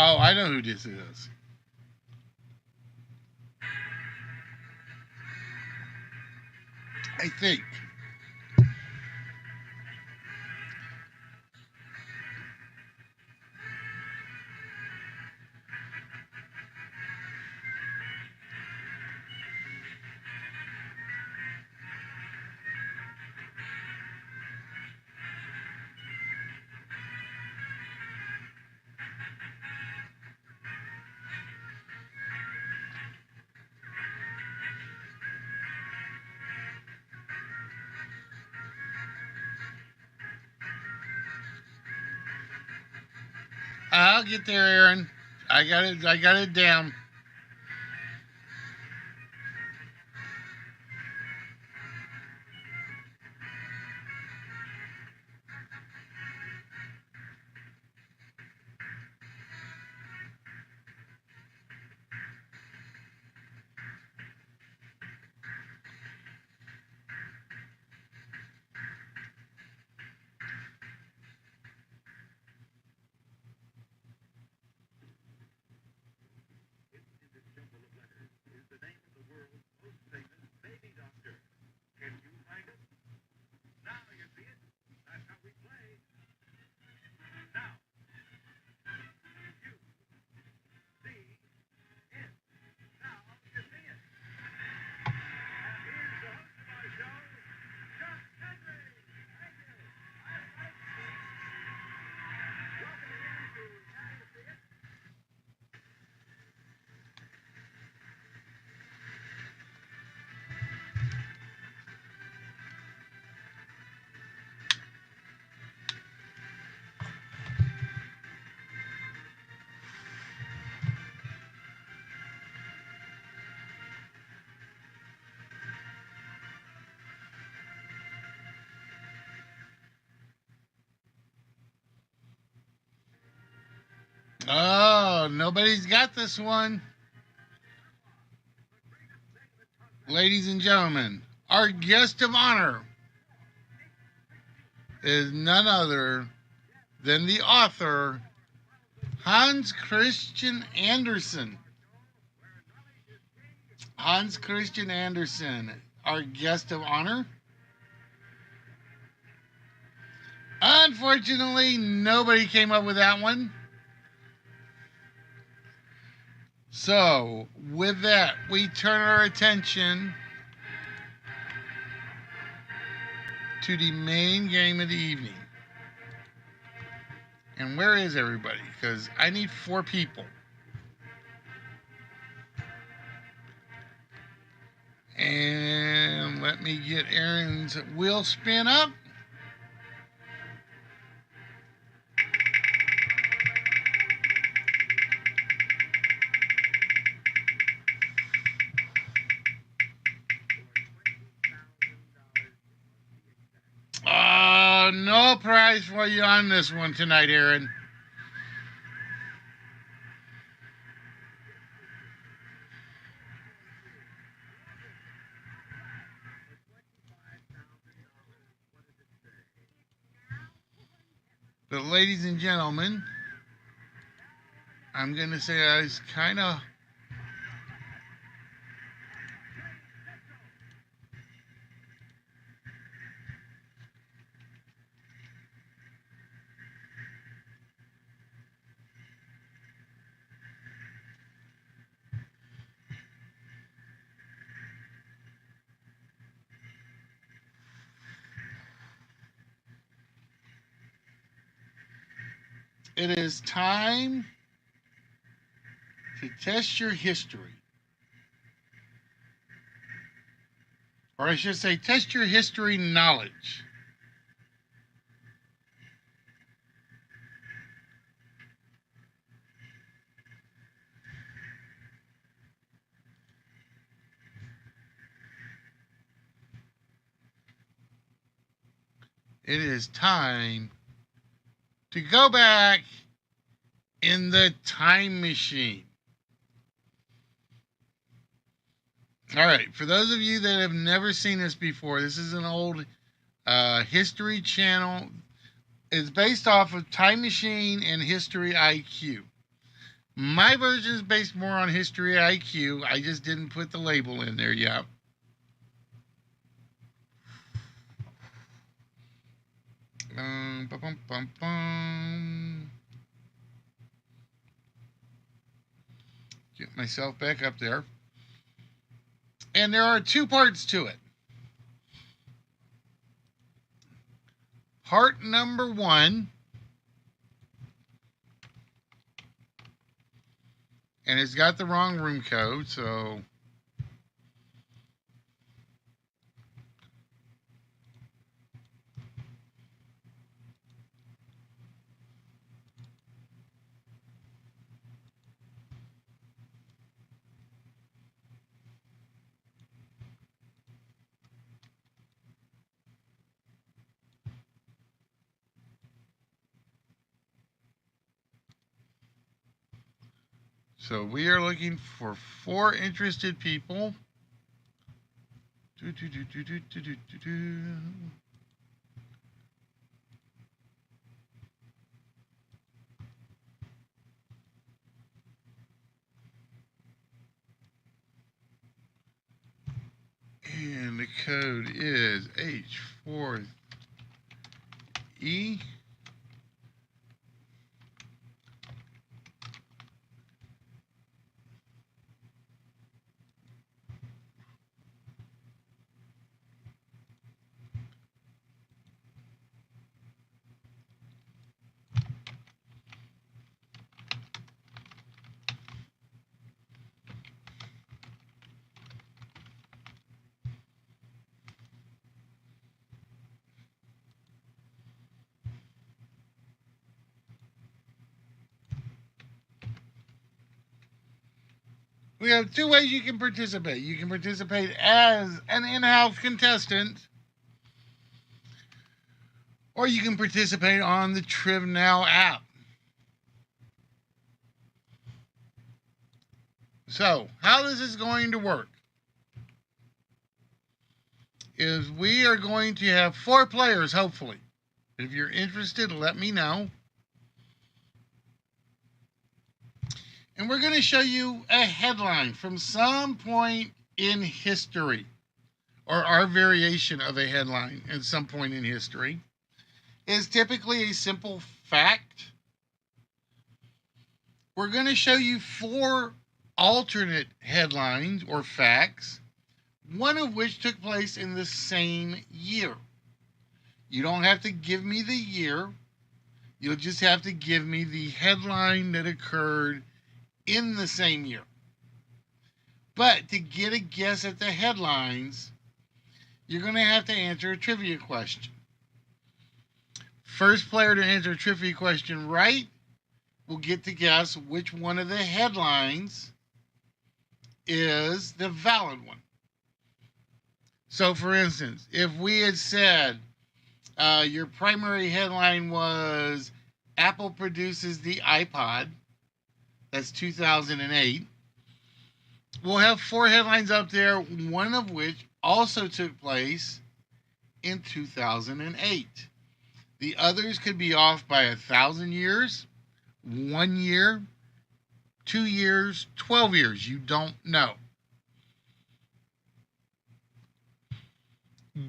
A: Oh, I know who this is. I think. I'll get there, Aaron. I got it. I got it down. Oh, nobody's got this one. Ladies and gentlemen, our guest of honor is none other than the author Hans Christian Andersen. Hans Christian Andersen, our guest of honor. Unfortunately, nobody came up with that one. So, with that, we turn our attention to the main game of the evening. And where is everybody? Because I need 4 people. And let me get Aaron's wheel spin up. No prize for you on this one tonight, Aaron. But ladies and gentlemen, I'm going to say I was kind of... It is time to test your history. Or I should say, test your history knowledge. It is time to go back in the time machine. All right, for those of you that have never seen this before, this is an old history channel. It's based off of Time Machine and History IQ. My version is based more on history IQ. I just didn't put the label in there yet. Bum, bum, bum. Get myself back up there. And there are two parts to it. Part number one, and it's got the wrong room code, so we are looking for 4 interested people. And the code is H4E. We have 2 ways you can participate. You can participate as an in-house contestant, or you can participate on the TrivNow app. So, how this is going to work is we are going to have 4 players, hopefully. If you're interested, let me know. And we're going to show you a headline from some point in history, or our variation of a headline at some point in history. Is typically a simple fact. We're going to show you 4 alternate headlines or facts, one of which took place in the same year. You don't have to give me the year. You'll just have to give me the headline that occurred in the same year. But to get a guess at the headlines, you're going to have to answer a trivia question. First player to answer a trivia question right will get to guess which one of the headlines is the valid one. So, for instance, if we had said your primary headline was Apple produces the iPod, that's 2008, we'll have 4 headlines up there, one of which also took place in 2008. The others could be off by 1,000 years, 1 year, 2 years, 12 years. You don't know.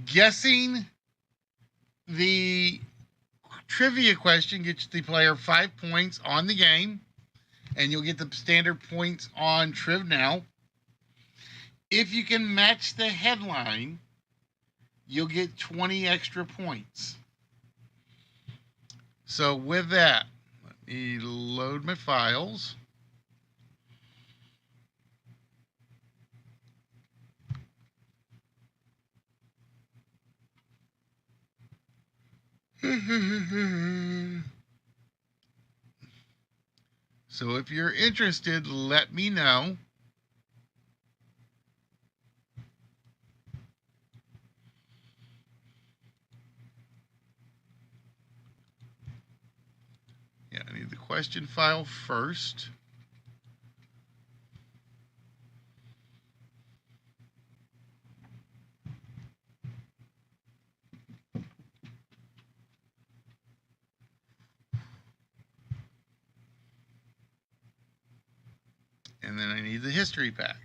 A: Guessing the trivia question gets the player 5 points on the game, and you'll get the standard points on TrivNow. If you can match the headline, you'll get 20 extra points. So with that, let me load my files. So if you're interested, let me know. Yeah, I need the question file first. And then I need the history pack.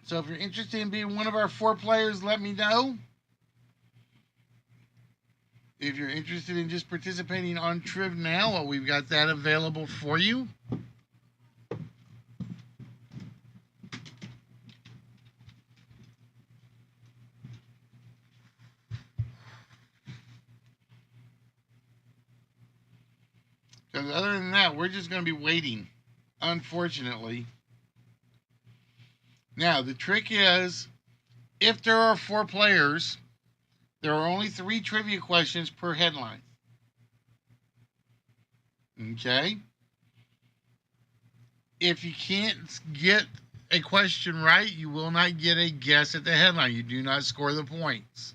A: So if you're interested in being one of our 4 players, let me know. If you're interested in just participating on Triv Now, well, we've got that available for you. Because other than that, we're just going to be waiting, unfortunately. Now, the trick is, if there are 4 players, there are only 3 trivia questions per headline. Okay? If you can't get a question right, you will not get a guess at the headline. You do not score the points.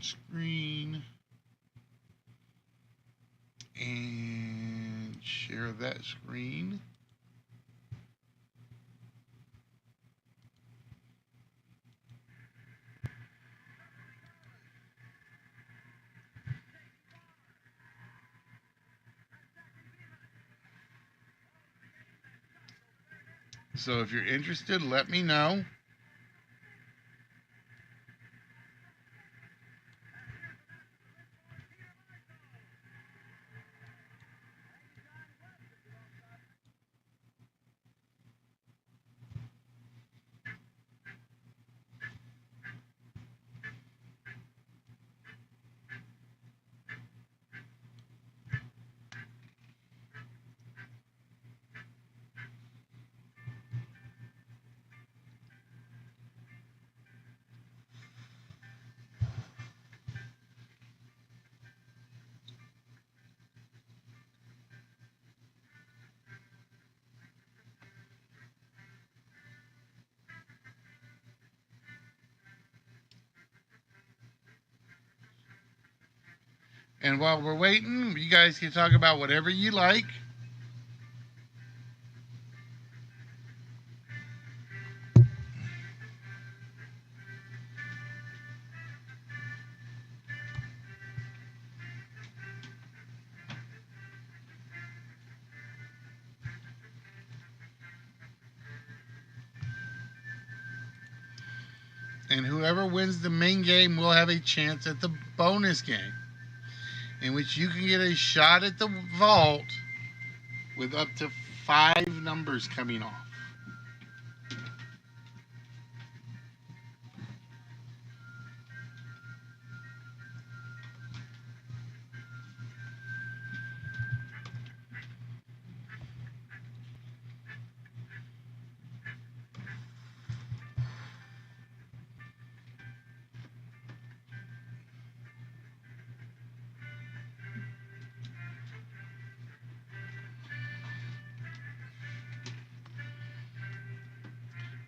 A: Screen and share that screen. So if you're interested, let me know. And while we're waiting, you guys can talk about whatever you like. And whoever wins the main game will have a chance at the bonus game, in which you can get a shot at the vault with up to 5 numbers coming off.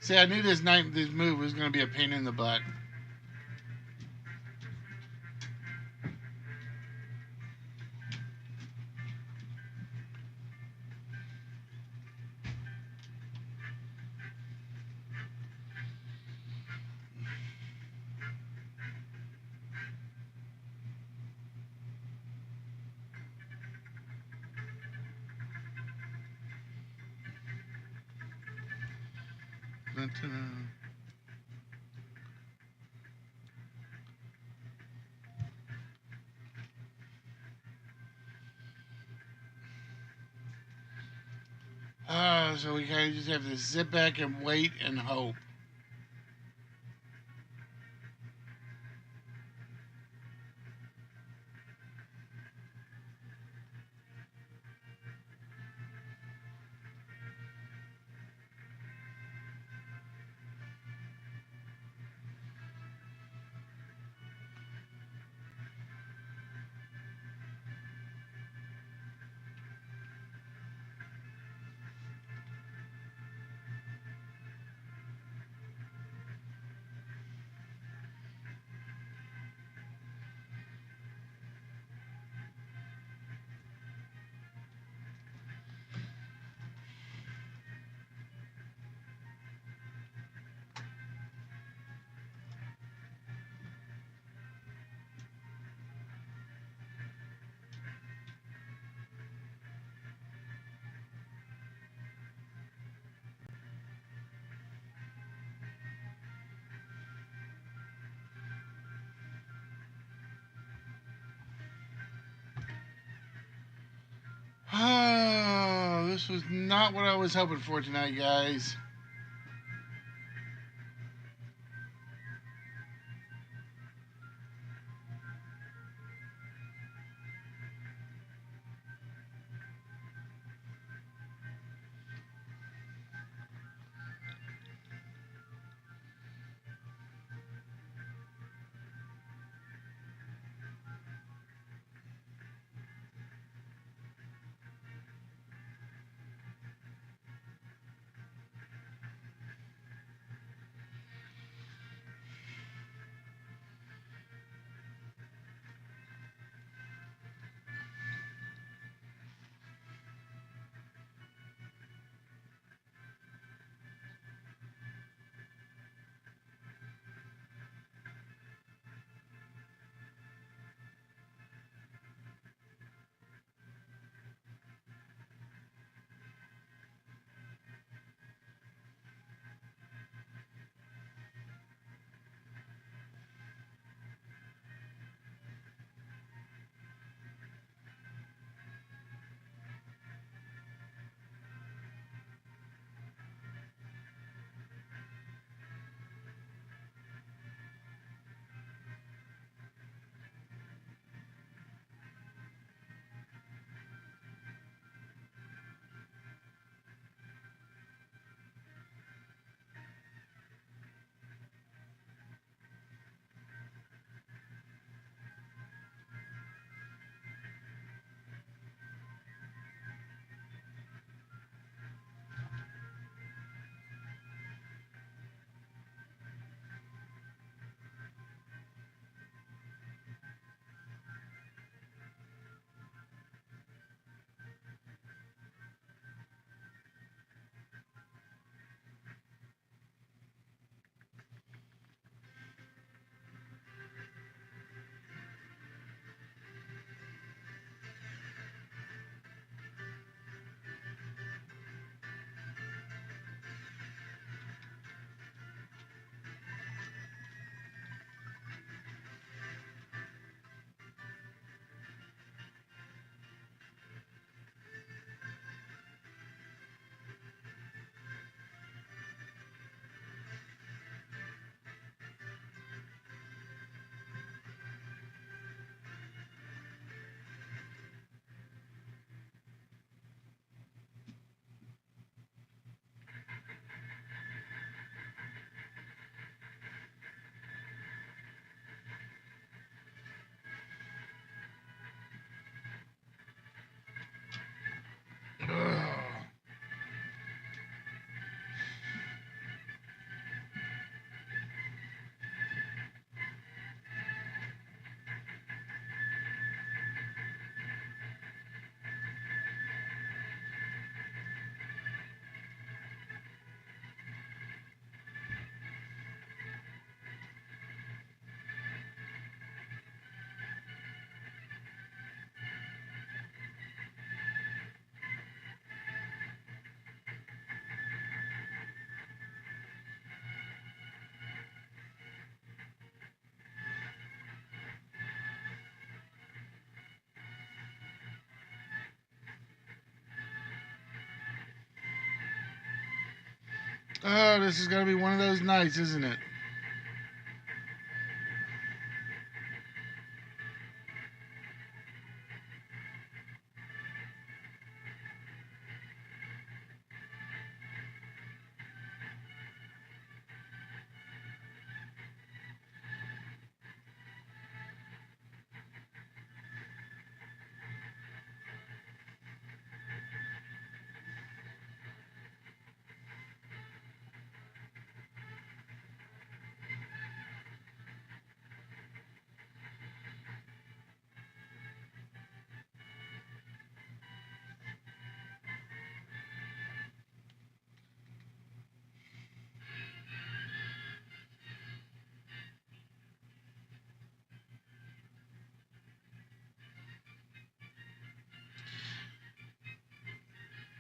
A: See, I knew this move was going to be a pain in the butt. So we kind of just have to sit back and wait and hope. this was not what I was hoping for tonight, guys. Ugh. Oh, this is going to be one of those nights, isn't it?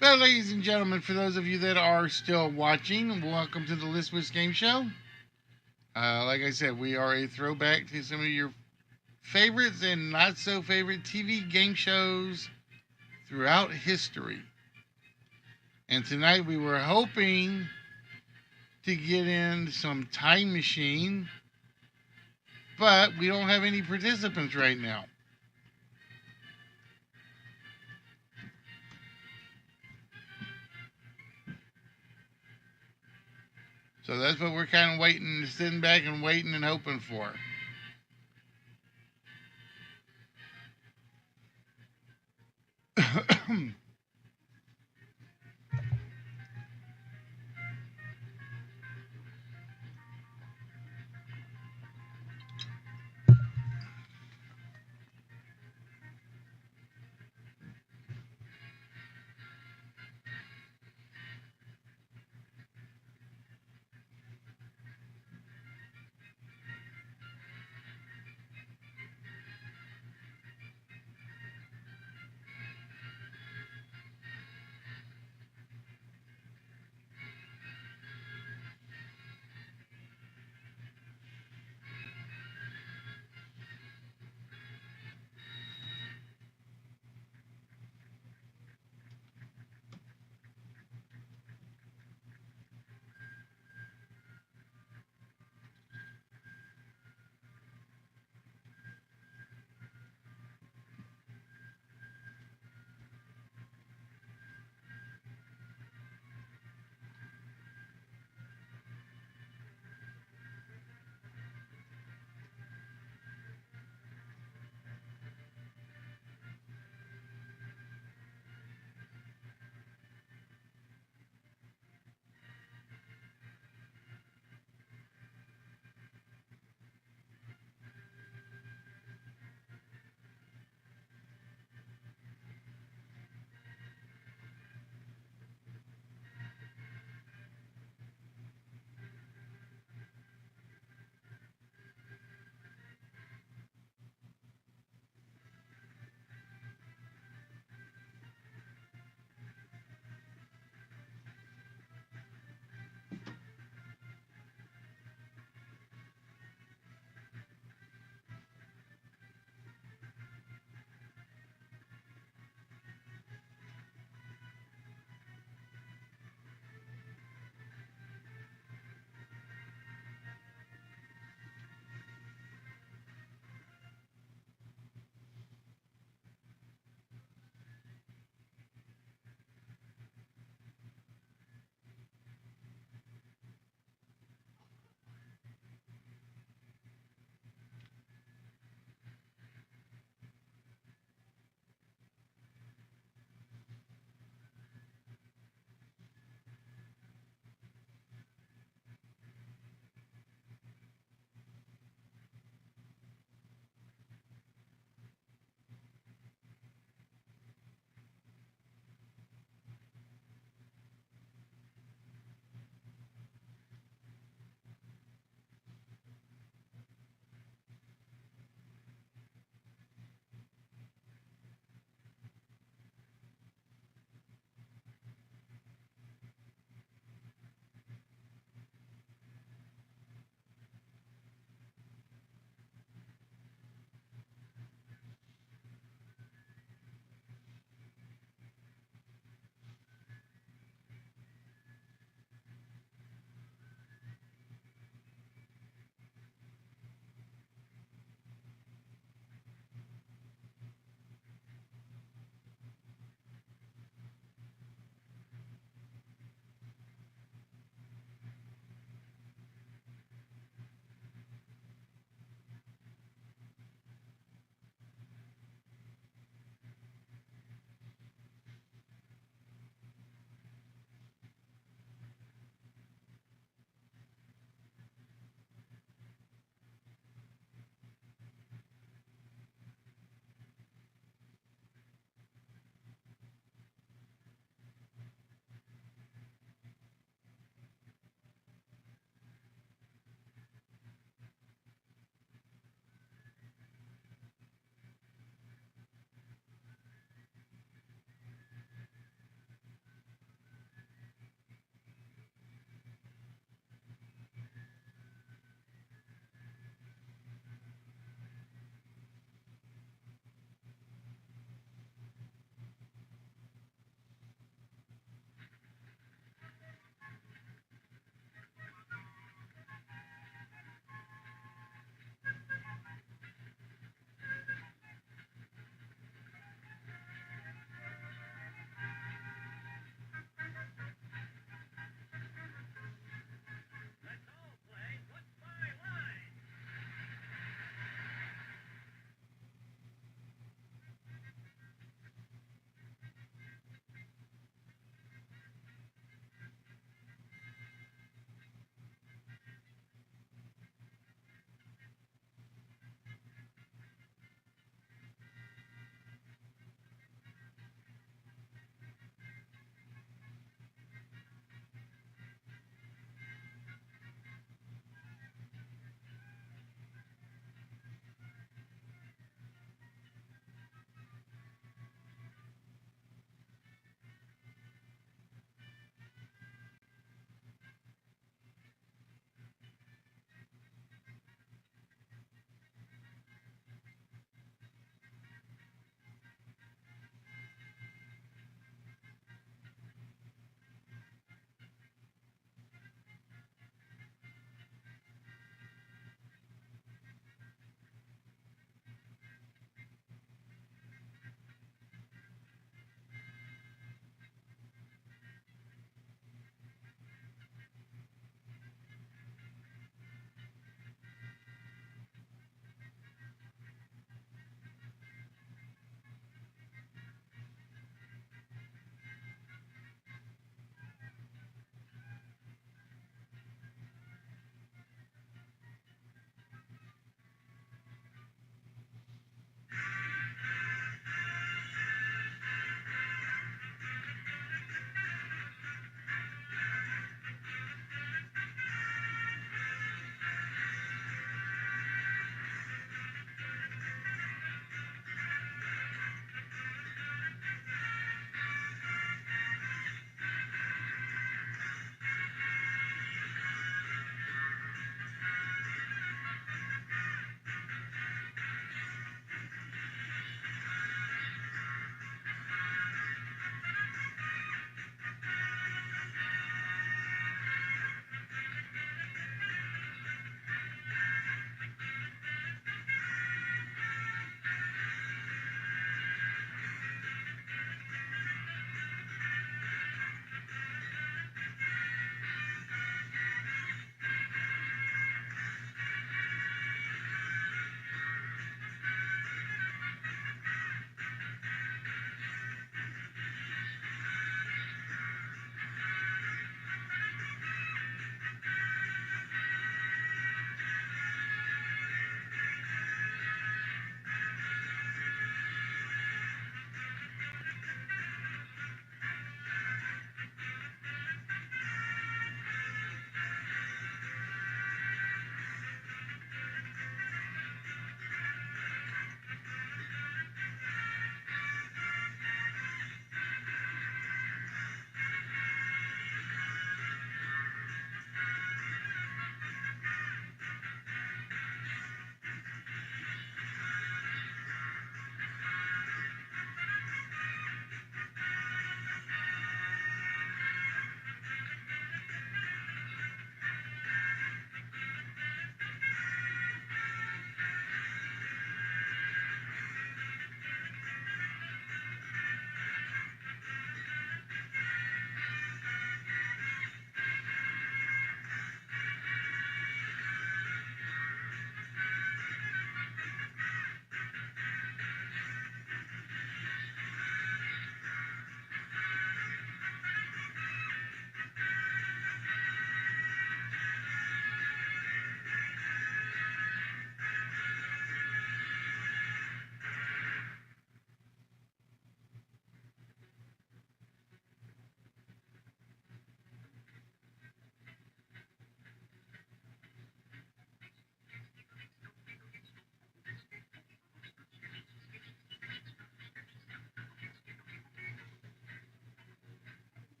A: Well, ladies and gentlemen, for those of you that are still watching, welcome to the Listless Game Show. Like I said, we are a throwback to some of your favorites and not so favorite TV game shows throughout history. And tonight we were hoping to get in some time machine, but we don't have any participants right now. So that's what we're kind of waiting, sitting back and waiting and hoping for.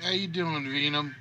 A: How you doing, Venom?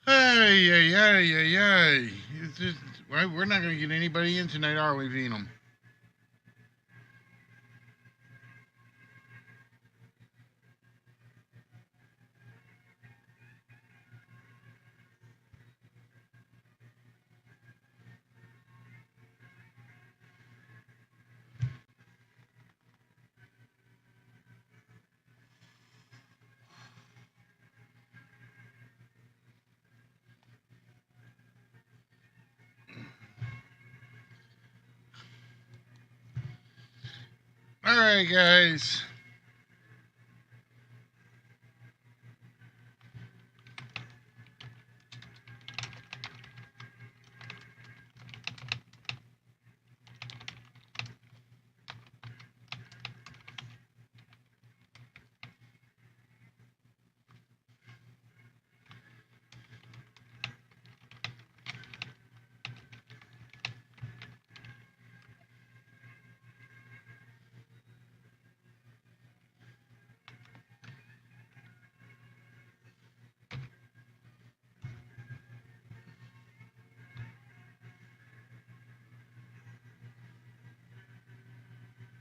A: Hey, hey, hey, hey, hey. It's just, we're not going to get anybody in tonight, are we, Venom? All right, guys.